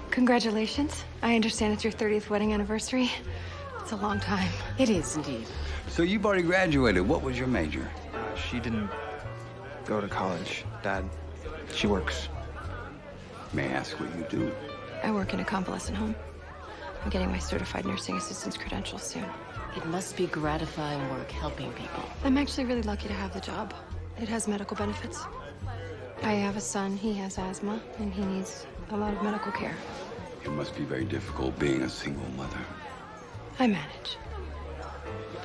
Congratulations. I understand it's your 30th wedding anniversary. It's a long time. It is indeed. So you've already graduated. What was your major? She didn't go to college, Dad. She works. May I ask what you do? I work in a convalescent home. I'm getting my certified nursing assistant's credentials soon. It must be gratifying work helping people. I'm actually really lucky to have the job. It has medical benefits. I have a son, he has asthma, and he needs a lot of medical care. It must be very difficult being a single mother. I manage.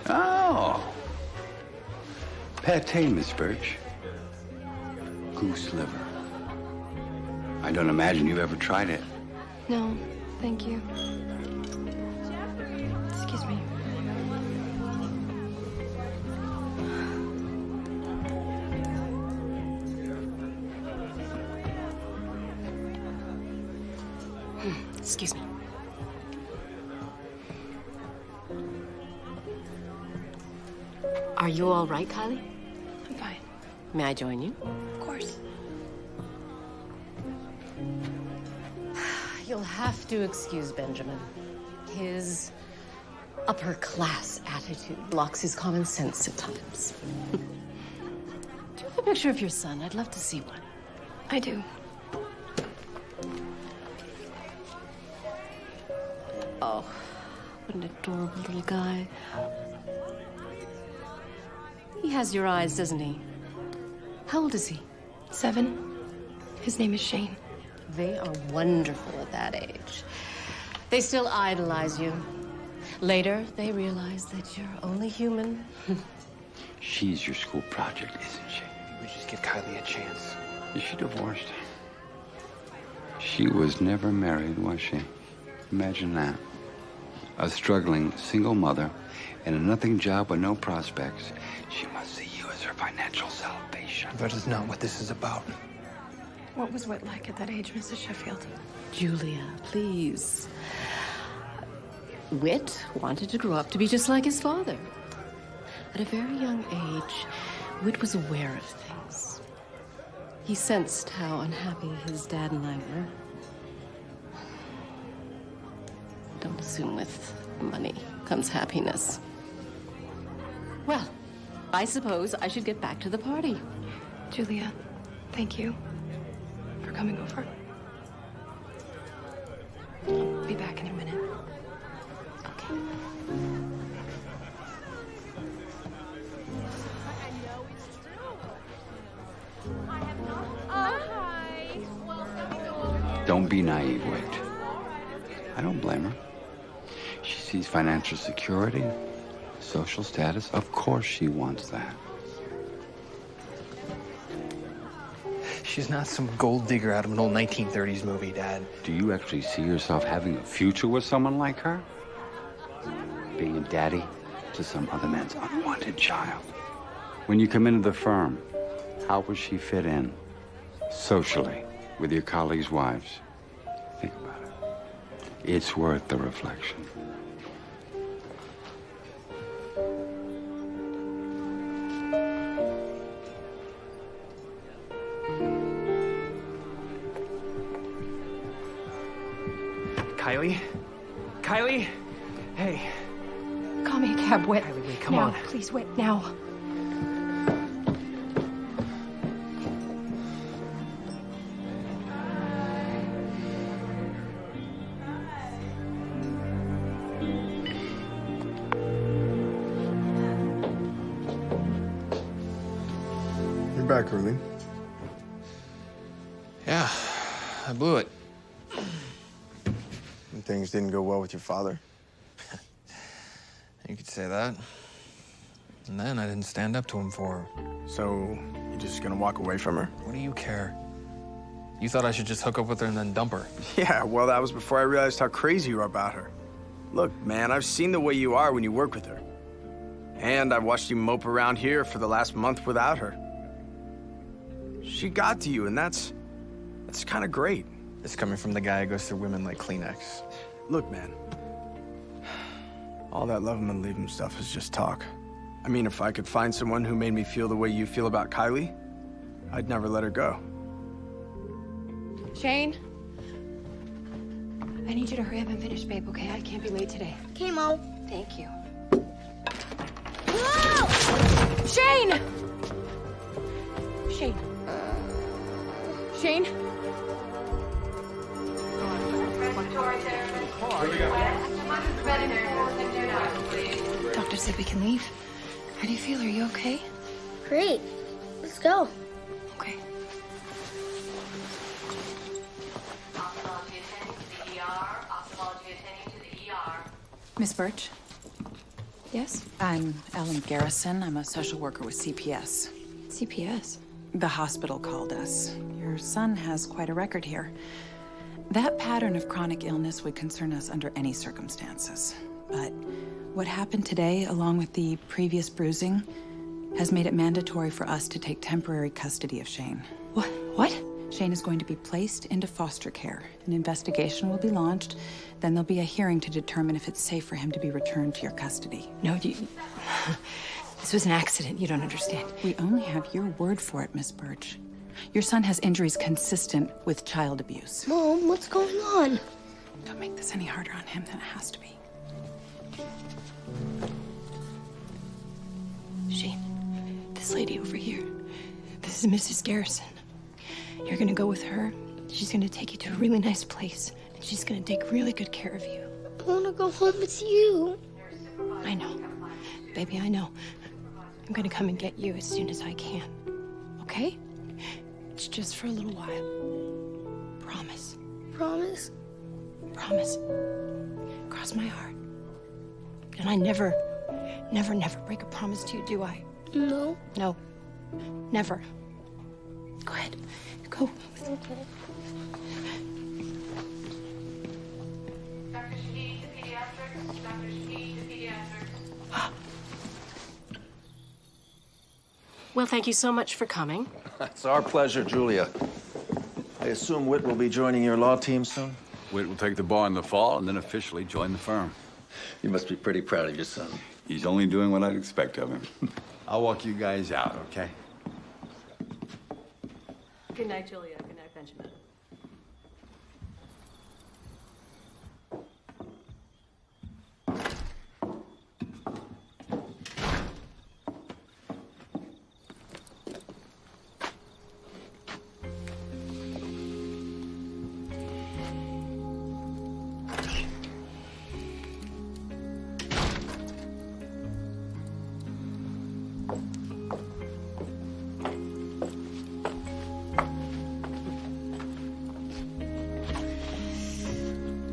Oh. Pate, Miss Birch. Goose liver. I don't imagine you've ever tried it. No, thank you. Excuse me. Excuse me. Are you all right, Kylie? I'm fine. May I join you? Of course. You'll have to excuse Benjamin. His upper-class attitude blocks his common sense at times. Do you have a picture of your son? I'd love to see one. I do. Oh, what an adorable little guy. He has your eyes, doesn't he? How old is he? 7. His name is Shane. They are wonderful at that age. They still idolize you. Later, they realize that you're only human. She's your school project, isn't she? We just give Kylie a chance. Is she divorced? She was never married, was she? Imagine that. A struggling single mother and a nothing job with no prospects. She must see you as her financial salvation. That is not what this is about. What was Whit like at that age, Mrs. Sheffield? Julia, please. Whit wanted to grow up to be just like his father. At a very young age, Whit was aware of things. He sensed how unhappy his dad and I were. Don't assume with money comes happiness. Well, I suppose I should get back to the party. Julia, thank you for coming over. I'll be back in a minute. Okay. Don't be naive, Whit. I don't blame her. She sees financial security, social status. Of course she wants that. She's not some gold digger out of an old 1930s movie, Dad. Do you actually see yourself having a future with someone like her? Being a daddy to some other man's unwanted child? When you come into the firm, how will she fit in? Socially, with your colleagues' wives? Think about it. It's worth the reflection. Kylie? Kylie? Hey. Call me a cab, Whit. Kylie, wait, come now, on. Please, Whit, now. You're back, Erling. Yeah, I blew it. And things didn't go well with your father? You could say that. And then I didn't stand up to him for her. So, you're just gonna walk away from her? What do you care? You thought I should just hook up with her and then dump her. Yeah, well, that was before I realized how crazy you are about her. Look, man, I've seen the way you are when you work with her. And I've watched you mope around here for the last month without her. She got to you, and that's kind of great. It's coming from the guy who goes through women like Kleenex. Look, man, all that love 'em and leave 'em stuff is just talk. I mean, if I could find someone who made me feel the way you feel about Kylie, I'd never let her go. Shane? I need you to hurry up and finish, babe, okay? I can't be late today. Okay, Mom. Thank you. Whoa! Shane! Shane. Shane? Doctor said we can leave. How do you feel? Are you okay? Great. Let's go. Okay. Miss Birch? Yes? I'm Ellen Garrison. I'm a social worker with CPS. CPS? The hospital called us. Your son has quite a record here. That pattern of chronic illness would concern us under any circumstances. But what happened today, along with the previous bruising, has made it mandatory for us to take temporary custody of Shane. What? What? Shane is going to be placed into foster care. An investigation will be launched. Then there'll be a hearing to determine if it's safe for him to be returned to your custody. No, this was an accident. You don't understand. We only have your word for it, Miss Birch. Your son has injuries consistent with child abuse. Mom, what's going on? Don't make this any harder on him than it has to be. Shane, this lady over here, this is Mrs. Garrison. You're gonna go with her. She's gonna take you to a really nice place, and she's gonna take really good care of you. I wanna go home with you. I know. Baby, I know. I'm gonna come and get you as soon as I can. Okay? It's just for a little while. Promise. Promise? Promise. Cross my heart. And I never break a promise to you, do I? No. No. Never. Go ahead. Go. Okay. Dr. Shahid to pediatrics. Dr. Shahid to pediatrics. Well, thank you so much for coming. It's our pleasure, Julia. I assume Whit will be joining your law team soon? Whit will take the bar in the fall and then officially join the firm. You must be pretty proud of your son. He's only doing what I'd expect of him. I'll walk you guys out, okay? Good night, Julia. Good night, Benjamin.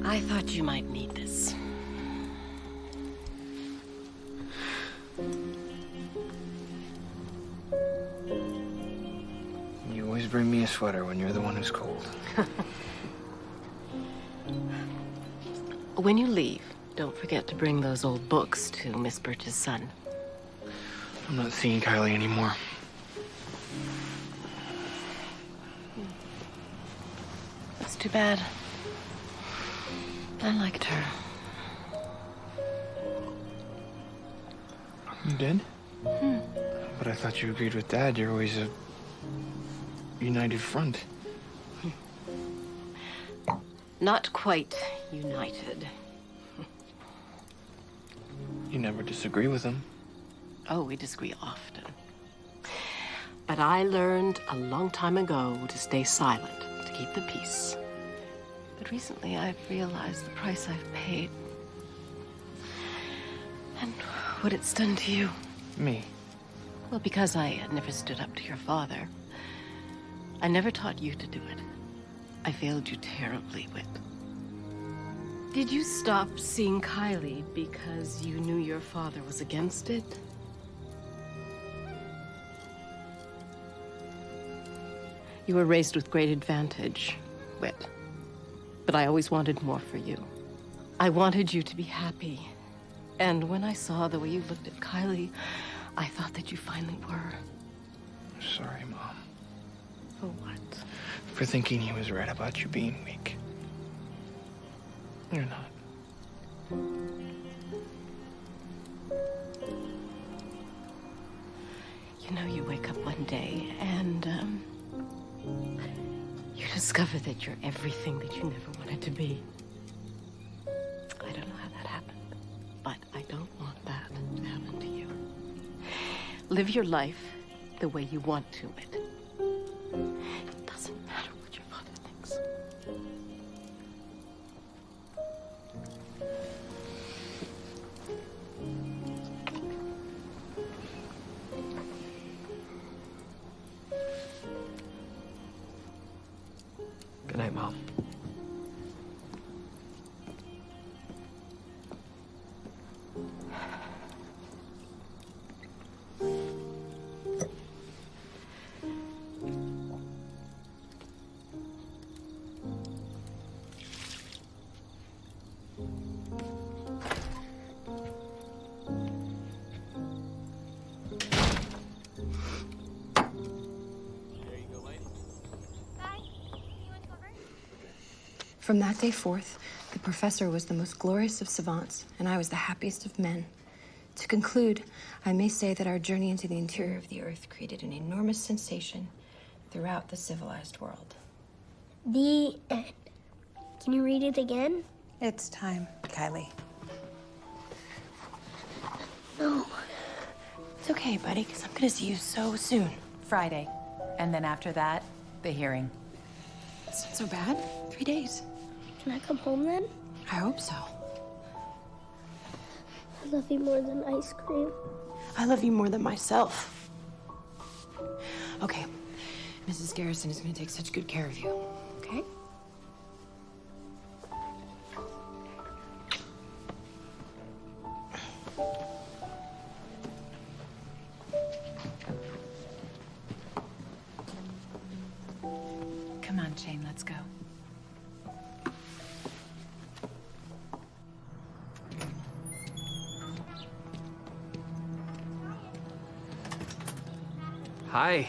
I thought you might need this. You always bring me a sweater when you're the one who's cold. When you leave, don't forget to bring those old books to Miss Birch's son. I'm not seeing Kylie anymore. That's too bad. I liked her. You did? But I thought you agreed with Dad. You're always a united front. Not quite united. You never disagree with him. Oh, we disagree often. But I learned a long time ago to stay silent, to keep the peace. But recently I've realized the price I've paid. And what it's done to you. Me? Well, because I had never stood up to your father. I never taught you to do it. I failed you terribly, Whit. Did you stop seeing Kylie because you knew your father was against it? You were raised with great advantage, Whit. But I always wanted more for you. I wanted you to be happy. And when I saw the way you looked at Kylie, I thought that you finally were. Sorry, Mom. For what? For thinking he was right about you being weak. You're not. You know, you wake up one day and, you discover that you're everything that you never wanted to be. I don't know how that happened, but I don't want that to happen to you. Live your life the way you want to, Whit. It doesn't matter what your father thinks. Good night, Mom. From that day forth, the professor was the most glorious of savants, and I was the happiest of men. To conclude, I may say that our journey into the interior of the Earth created an enormous sensation throughout the civilized world. The end. Can you read it again? It's time, Kylie. No. It's okay, buddy, because I'm gonna see you so soon. Friday. And then after that, the hearing. It's not so bad. 3 days. Can I come home then? I hope so. I love you more than ice cream. I love you more than myself. Okay. Mrs. Garrison is gonna take such good care of you, okay? Come on, Shane, let's go. Hi.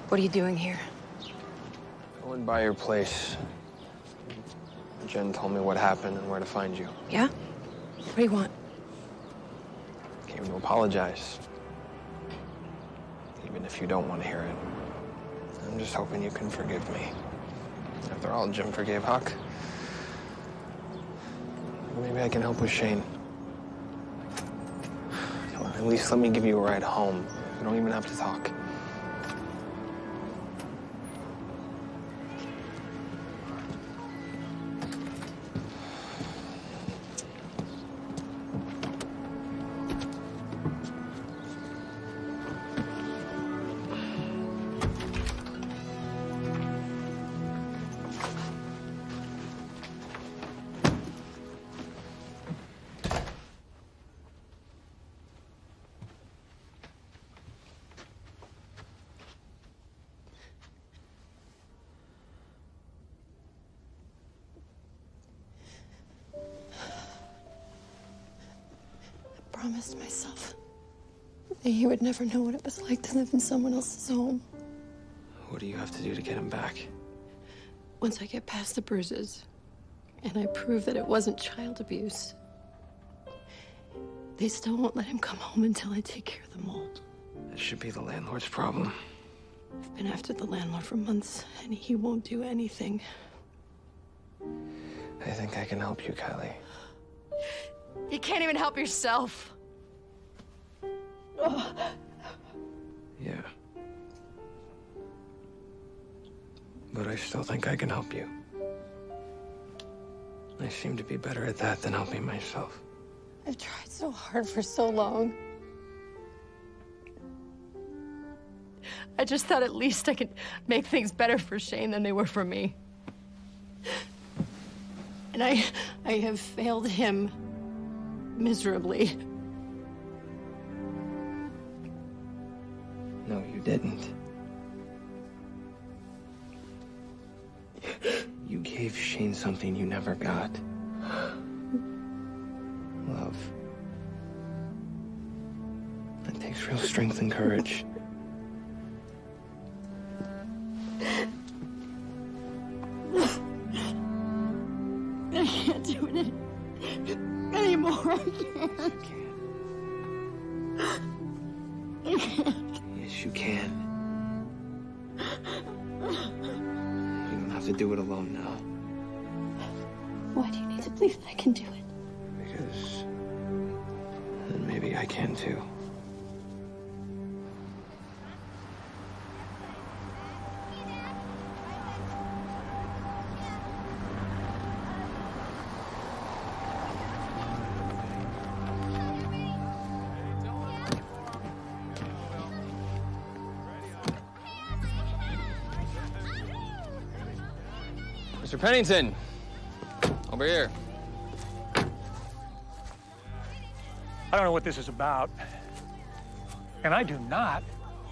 What are you doing here? Going by your place. Jen told me what happened and where to find you. Yeah? What do you want? Came to apologize. Even if you don't want to hear it. I'm just hoping you can forgive me. After all, Jim forgave Huck. Maybe I can help with Shane. Come on, at least let me give you a ride home. We don't even have to talk. I promised myself that he would never know what it was like to live in someone else's home. What do you have to do to get him back? Once I get past the bruises, and I prove that it wasn't child abuse, they still won't let him come home until I take care of the mold. That should be the landlord's problem. I've been after the landlord for months, and he won't do anything. I think I can help you, Kylie. You can't even help yourself. Yeah. But I still think I can help you. I seem to be better at that than helping myself. I've tried so hard for so long. I just thought at least I could make things better for Shane than they were for me. And I have failed him miserably. No, you didn't. You gave Shane something you never got. Love. That takes real strength and courage. I can't do it anymore. I can't. Yes, you can. You don't have to do it alone now. Why do you need to believe that I can do it? Because then maybe I can too. Mr. Pennington, over here. I don't know what this is about, and I do not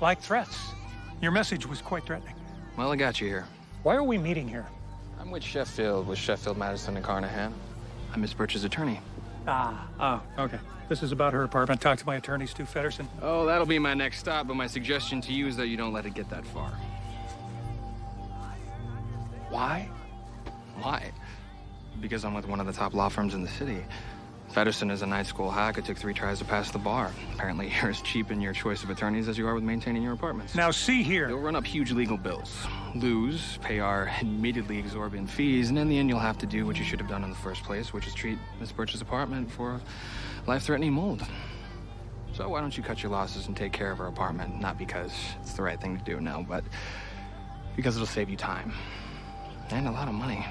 like threats. Your message was quite threatening. Well, I got you here. Why are we meeting here? I'm with Sheffield, Madison, and Carnahan. I'm Miss Birch's attorney. Oh, okay. This is about her apartment. Talk to my attorney, Stu Feddersen. Oh, that'll be my next stop, but my suggestion to you is that you don't let it get that far. Why? Why? Because I'm with one of the top law firms in the city. Feddersen is a night school hack. It took 3 tries to pass the bar. Apparently, you're as cheap in your choice of attorneys as you are with maintaining your apartments. Now, see here. You'll run up huge legal bills, lose, pay our admittedly exorbitant fees, and in the end, you'll have to do what you should have done in the first place, which is treat Miss Birch's apartment for life-threatening mold. So why don't you cut your losses and take care of her apartment? Not because it's the right thing to do, no, but because it'll save you time and a lot of money.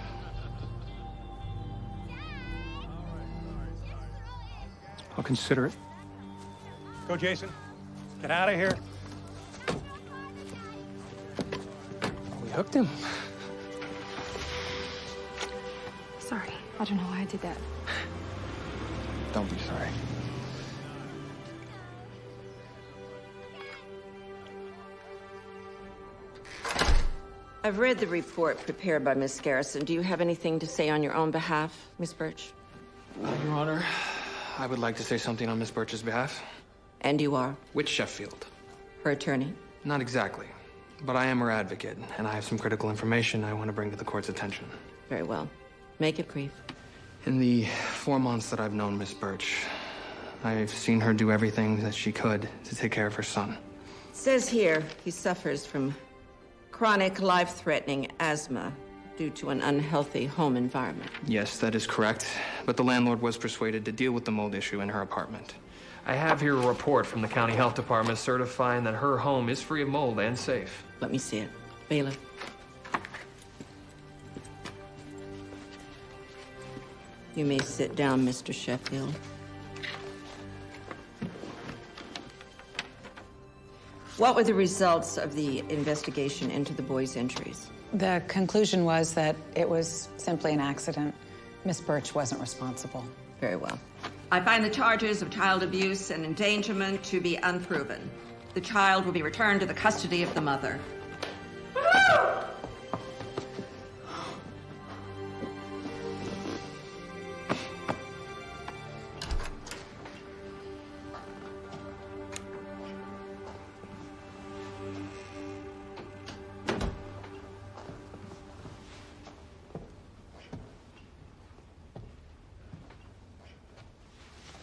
I'll consider it. Go, Jason. Get out of here. We hooked him. Sorry. I don't know why I did that. Don't be sorry. I've read the report prepared by Miss Garrison. Do you have anything to say on your own behalf, Miss Birch? Your Honor, I would like to say something on Miss Birch's behalf. And you are? Which Sheffield? Her attorney? Not exactly, but I am her advocate, and I have some critical information I want to bring to the court's attention. Very well. Make it brief. In the 4 months that I've known Miss Birch, I've seen her do everything that she could to take care of her son. It says here he suffers from chronic life-threatening asthma due to an unhealthy home environment. Yes, that is correct, but the landlord was persuaded to deal with the mold issue in her apartment. I have here a report from the county health department certifying that her home is free of mold and safe. Let me see it. Bailiff. You may sit down, Mr. Sheffield. What were the results of the investigation into the boy's injuries? The conclusion was that it was simply an accident. Miss Birch wasn't responsible. Very well. I find the charges of child abuse and endangerment to be unproven. The child will be returned to the custody of the mother.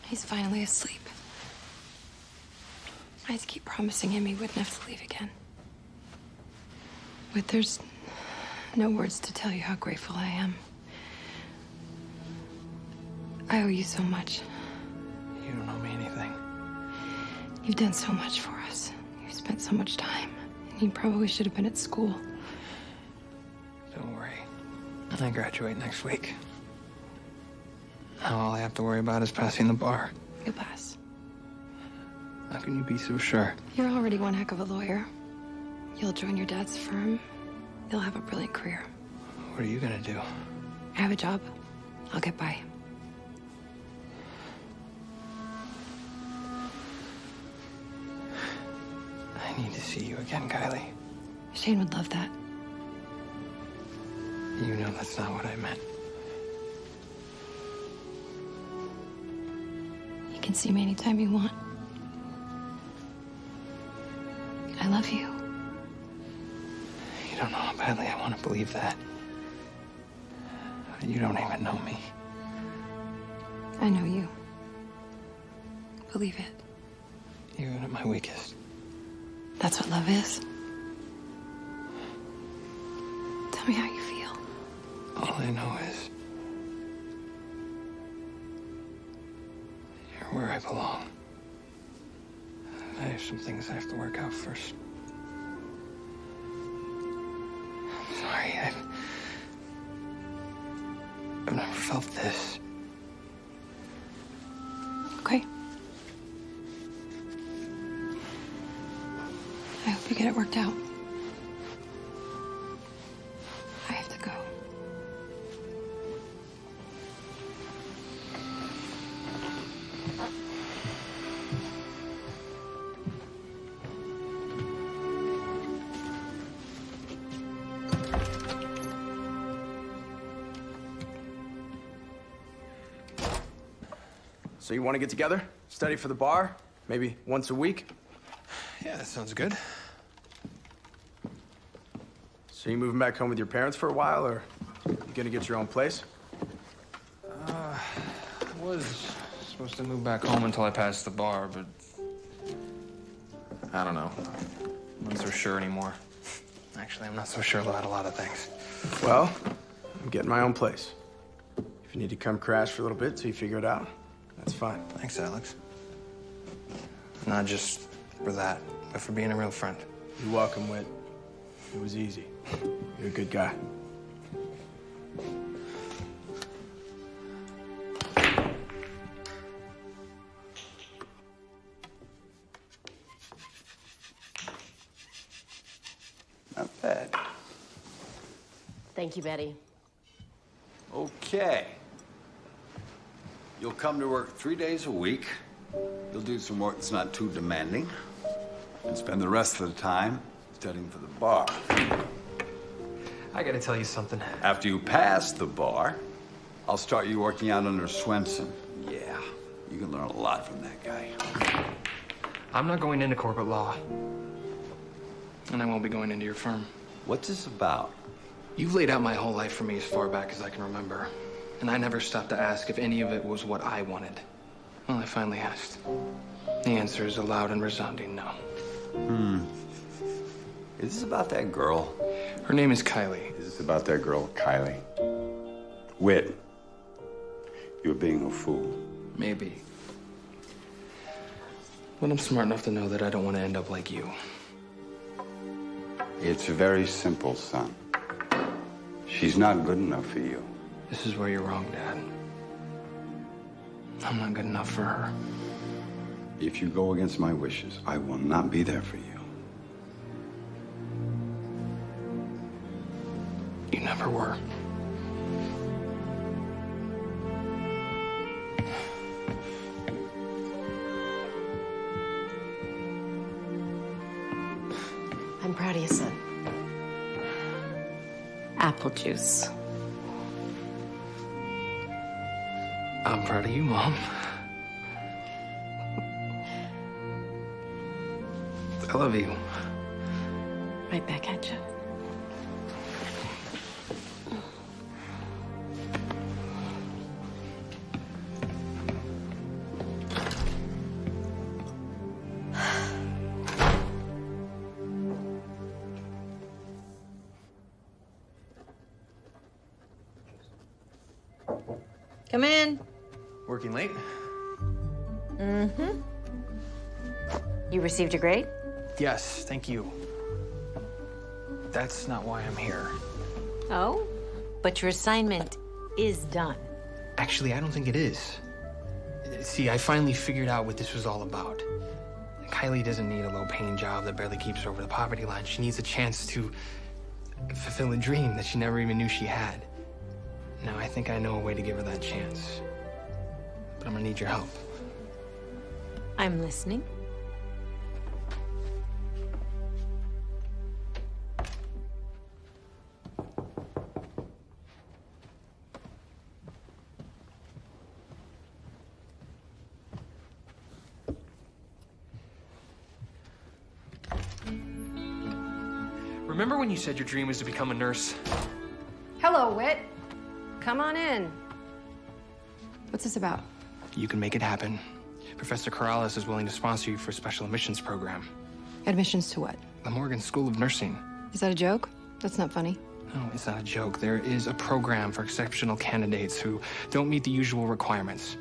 He's finally asleep. I had to keep promising him he wouldn't have to leave again. But there's no words to tell you how grateful I am. I owe you so much. You don't owe me anything. You've done so much for us. You've spent so much time. And you probably should have been at school. Don't worry. I graduate next week. Now all I have to worry about is passing the bar. You'll pass. How can you be so sure? You're already one heck of a lawyer. You'll join your dad's firm. You'll have a brilliant career. What are you gonna do? I have a job. I'll get by. I need to see you again, Kylie. Shane would love that. You know that's not what I meant. You can see me anytime you want. I love you. You don't know how badly I want to believe that. You don't even know me. I know you. Believe it. Even at my weakest. That's what love is. Tell me how you feel. All I know is you're where I belong. I have some things I have to work out first. I'm sorry, I've never felt this. Okay. I hope you get it worked out. I have to go. So you want to get together? Study for the bar? Maybe once a week? Yeah, that sounds good. So you moving back home with your parents for a while, or you gonna get your own place? I was supposed to move back home until I passed the bar, but I don't know. I'm not so sure anymore. Actually, I'm not so sure about a lot of things. Well, I'm getting my own place. If you need to come crash for a little bit till you figure it out, that's fine. Thanks, Alex. Not just for that, but for being a real friend. You're welcome, Whit. It was easy. You're a good guy. Not bad. Thank you, Betty. Okay. You'll come to work 3 days a week. You'll do some work that's not too demanding. And spend the rest of the time studying for the bar. I gotta tell you something. After you pass the bar, I'll start you working out under Swenson. Yeah, you can learn a lot from that guy. I'm not going into corporate law. And I won't be going into your firm. What's this about? You've laid out my whole life for me as far back as I can remember. And I never stopped to ask if any of it was what I wanted. Well, I finally asked. The answer is a loud and resounding no. Is this about that girl? Her name is Kylie. Is this about that girl, Kylie? Whit, you're being a fool. Maybe. But I'm smart enough to know that I don't want to end up like you. It's very simple, son. She's not good enough for you. This is where you're wrong, Dad. I'm not good enough for her. If you go against my wishes, I will not be there for you. You never were. I'm proud of you, son. Apple juice. I'm proud of you, Mom. I love you. Right back at you. Come in. Working late? Mm-hmm. You received your grade? Yes, thank you. That's not why I'm here. Oh? But your assignment is done. Actually, I don't think it is. See, I finally figured out what this was all about. Kylie doesn't need a low-paying job that barely keeps her over the poverty line. She needs a chance to fulfill a dream that she never even knew she had. Now, I think I know a way to give her that chance. But I'm gonna need your help. I'm listening. Remember when you said your dream was to become a nurse? Hello, Whit. Come on in. What's this about? You can make it happen. Professor Corrales is willing to sponsor you for a special admissions program. Admissions to what? The Morgan School of Nursing. Is that a joke? That's not funny. No, it's not a joke. There is a program for exceptional candidates who don't meet the usual requirements.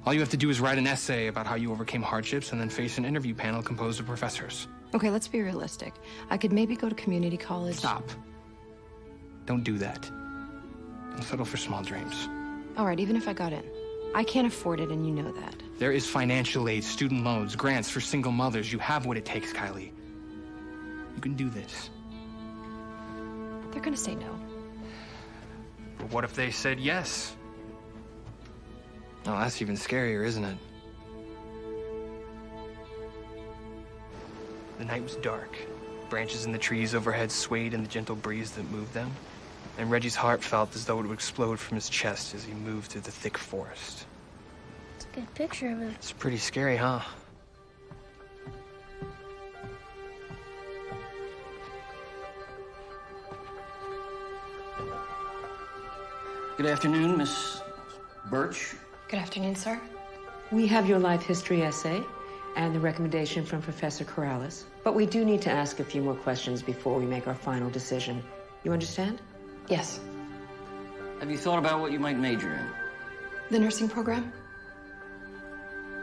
All you have to do is write an essay about how you overcame hardships and then face an interview panel composed of professors. Okay, let's be realistic. I could maybe go to community college. Stop. Don't do that. Don't settle for small dreams. All right, even if I got in. I can't afford it, and you know that. There is financial aid, student loans, grants for single mothers. You have what it takes, Kylie. You can do this. They're gonna say no. But what if they said yes? Oh, that's even scarier, isn't it? The night was dark. Branches in the trees overhead swayed in the gentle breeze that moved them. And Reggie's heart felt as though it would explode from his chest as he moved through the thick forest. good picture of him. It's pretty scary, huh? Good afternoon, Miss Birch. Good afternoon, sir. We have your life history essay and the recommendation from Professor Corrales, but we do need to ask a few more questions before we make our final decision. You understand? Yes. Have you thought about what you might major in? The nursing program.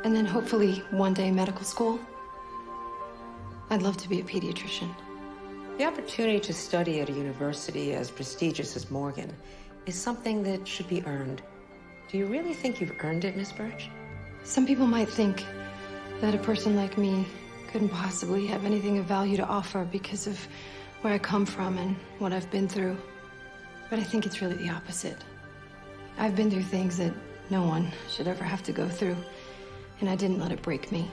And then hopefully one day medical school. I'd love to be a pediatrician. The opportunity to study at a university as prestigious as Morgan is something that should be earned. Do you really think you've earned it, Miss Birch? Some people might think that a person like me couldn't possibly have anything of value to offer because of where I come from and what I've been through. But I think it's really the opposite. I've been through things that no one should ever have to go through, and I didn't let it break me.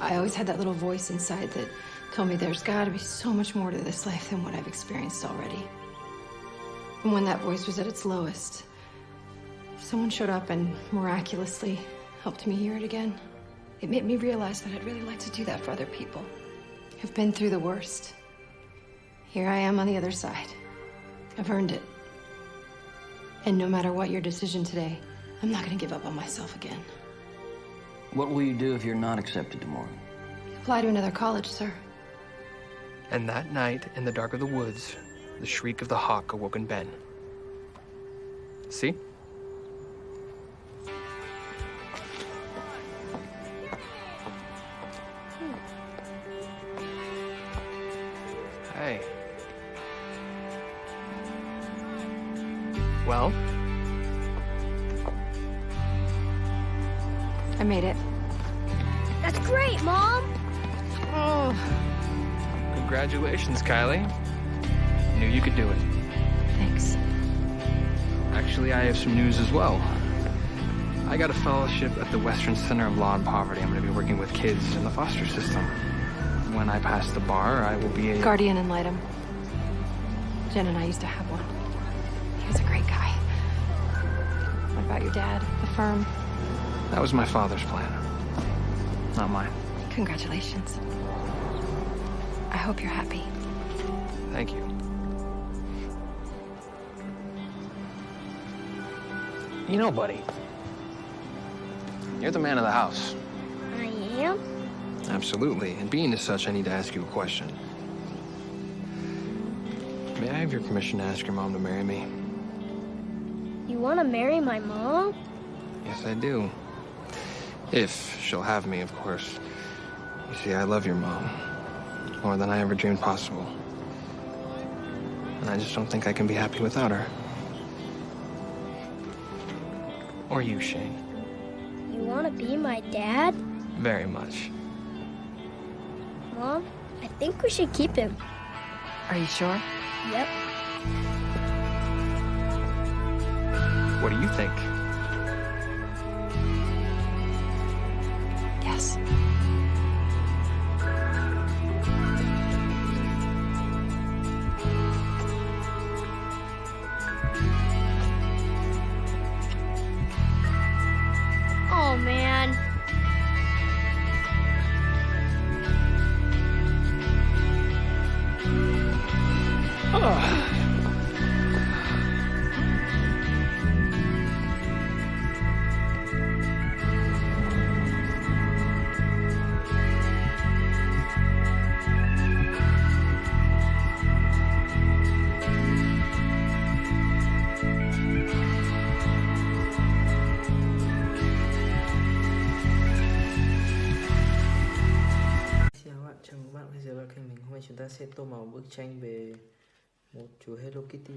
I always had that little voice inside that told me there's gotta be so much more to this life than what I've experienced already. And when that voice was at its lowest, someone showed up and miraculously helped me hear it again. It made me realize that I'd really like to do that for other people. I've been through the worst. Here I am on the other side. I've earned it. And no matter what your decision today, I'm not gonna give up on myself again. What will you do if you're not accepted to Morgan? Apply to another college, sir. And that night, in the dark of the woods, the shriek of the hawk awoken Ben. See? Hey. Well? I made it. That's great, Mom! Oh. Congratulations, Kylie. Knew you could do it. Thanks. Actually, I have some news as well. I got a fellowship at the Western Center of Law and Poverty. I'm going to be working with kids in the foster system. When I pass the bar, I will be a... Guardian ad litem. Jen and I used to have one. He was a great guy. What about your dad, the firm? That was my father's plan. Not mine. Congratulations. I hope you're happy. Thank you. You know, buddy, you're the man of the house. I am? Absolutely. And being as such, I need to ask you a question. May I have your permission to ask your mom to marry me? You want to marry my mom? Yes, I do. If she'll have me, of course. You see, I love your mom. More than I ever dreamed possible. And I just don't think I can be happy without her. Or you, Shane. You want to be my dad? Very much. Mom, I think we should keep him. Are you sure? Yep. What do you think? Yes. Oh, man. Chào bạn, chào mừng bạn quay trở lại kênh mình. Hôm nay chúng ta sẽ tô màu bức tranh về một chú Hello Kitty.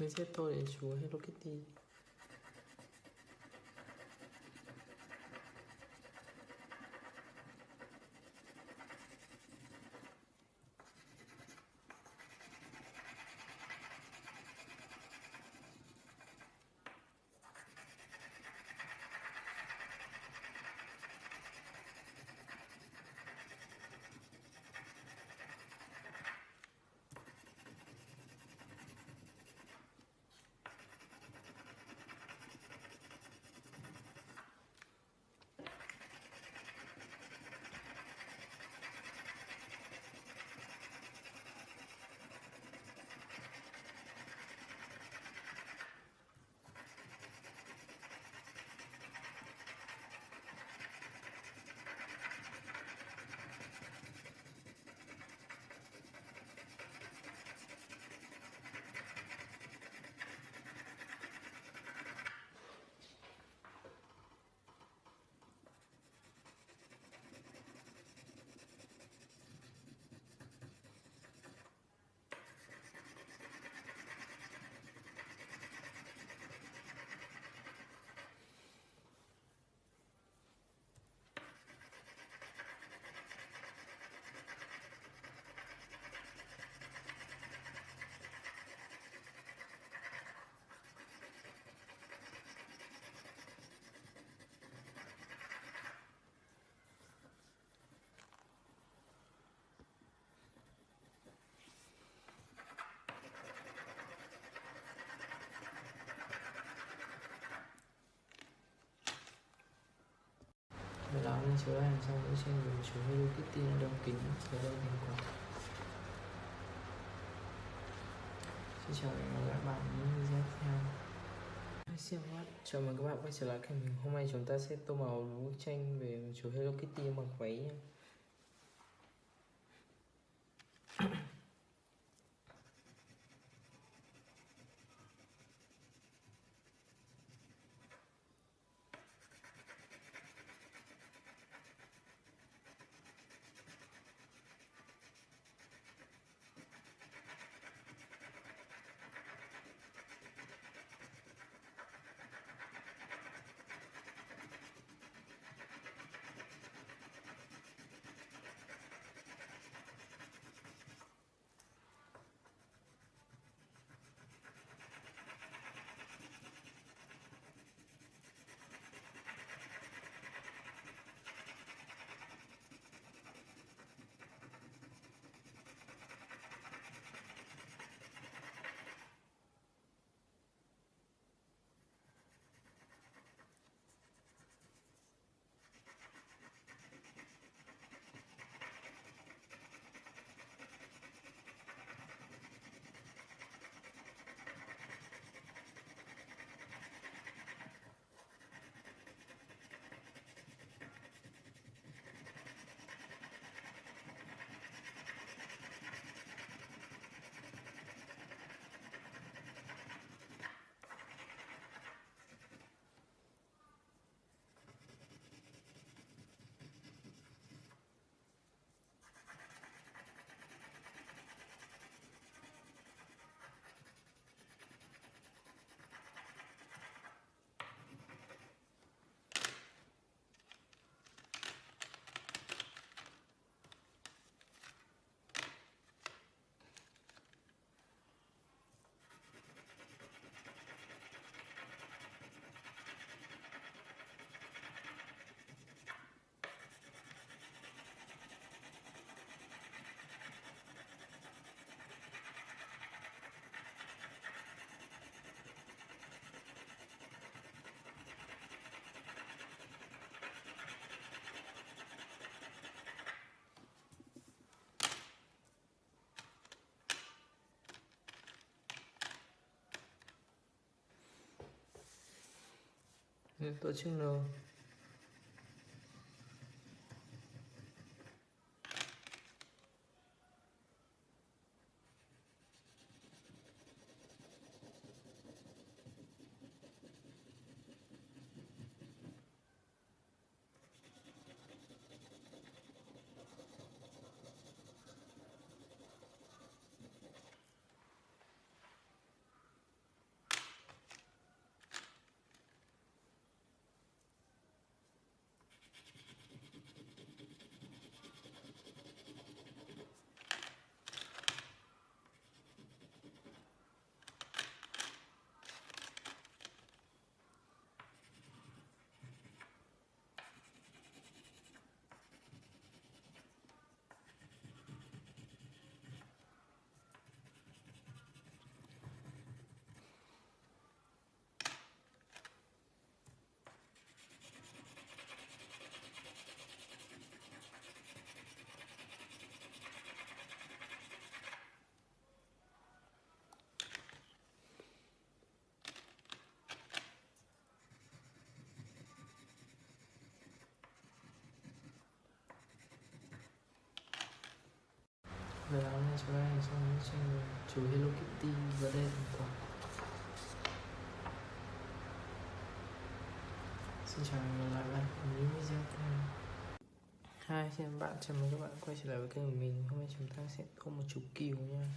Mình sẽ tô để chú Hello Kitty. Rồi lão lên chiếu hàng xong bức tranh về chú Hello Kitty đã đeo kính và đeo thành quả. Xin chào các bạn những video tiếp theo. Xin chào mừng các bạn quay trở lại kênh mình. Hôm nay chúng ta sẽ tô màu bức tranh về chú Hello Kitty mặc váy nha. Tổ chức nào Về áo này chú đang xong bức tranh về chú Hello Kitty và đây là quả. Xin chào và lại bạn ở những video tiếp theo. Hi, xin bạn, chào mừng các bạn quay trở lại với kênh của mình. Hôm nay chúng ta sẽ tô một chú cừu nha.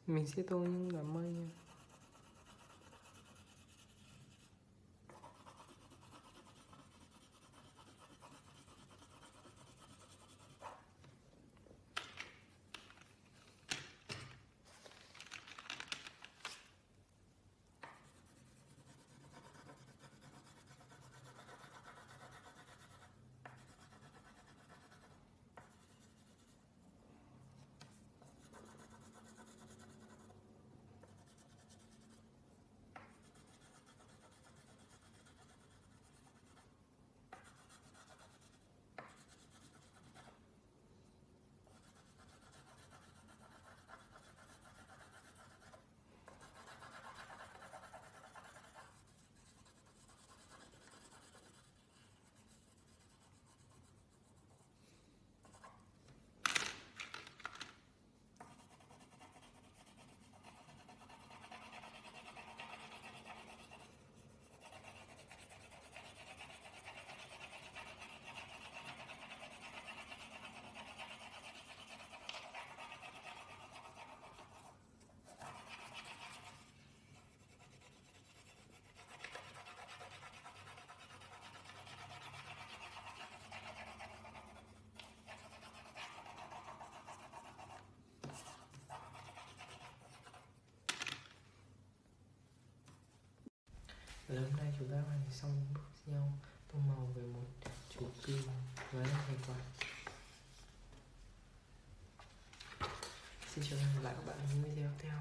Mình sẽ tô những đám mây nha. Và hôm nay chúng ta hoàn thành xong bước nhau tô màu về một chú cừu với thành quả. Xin chào và hẹn gặp lại các bạn ở những video tiếp theo.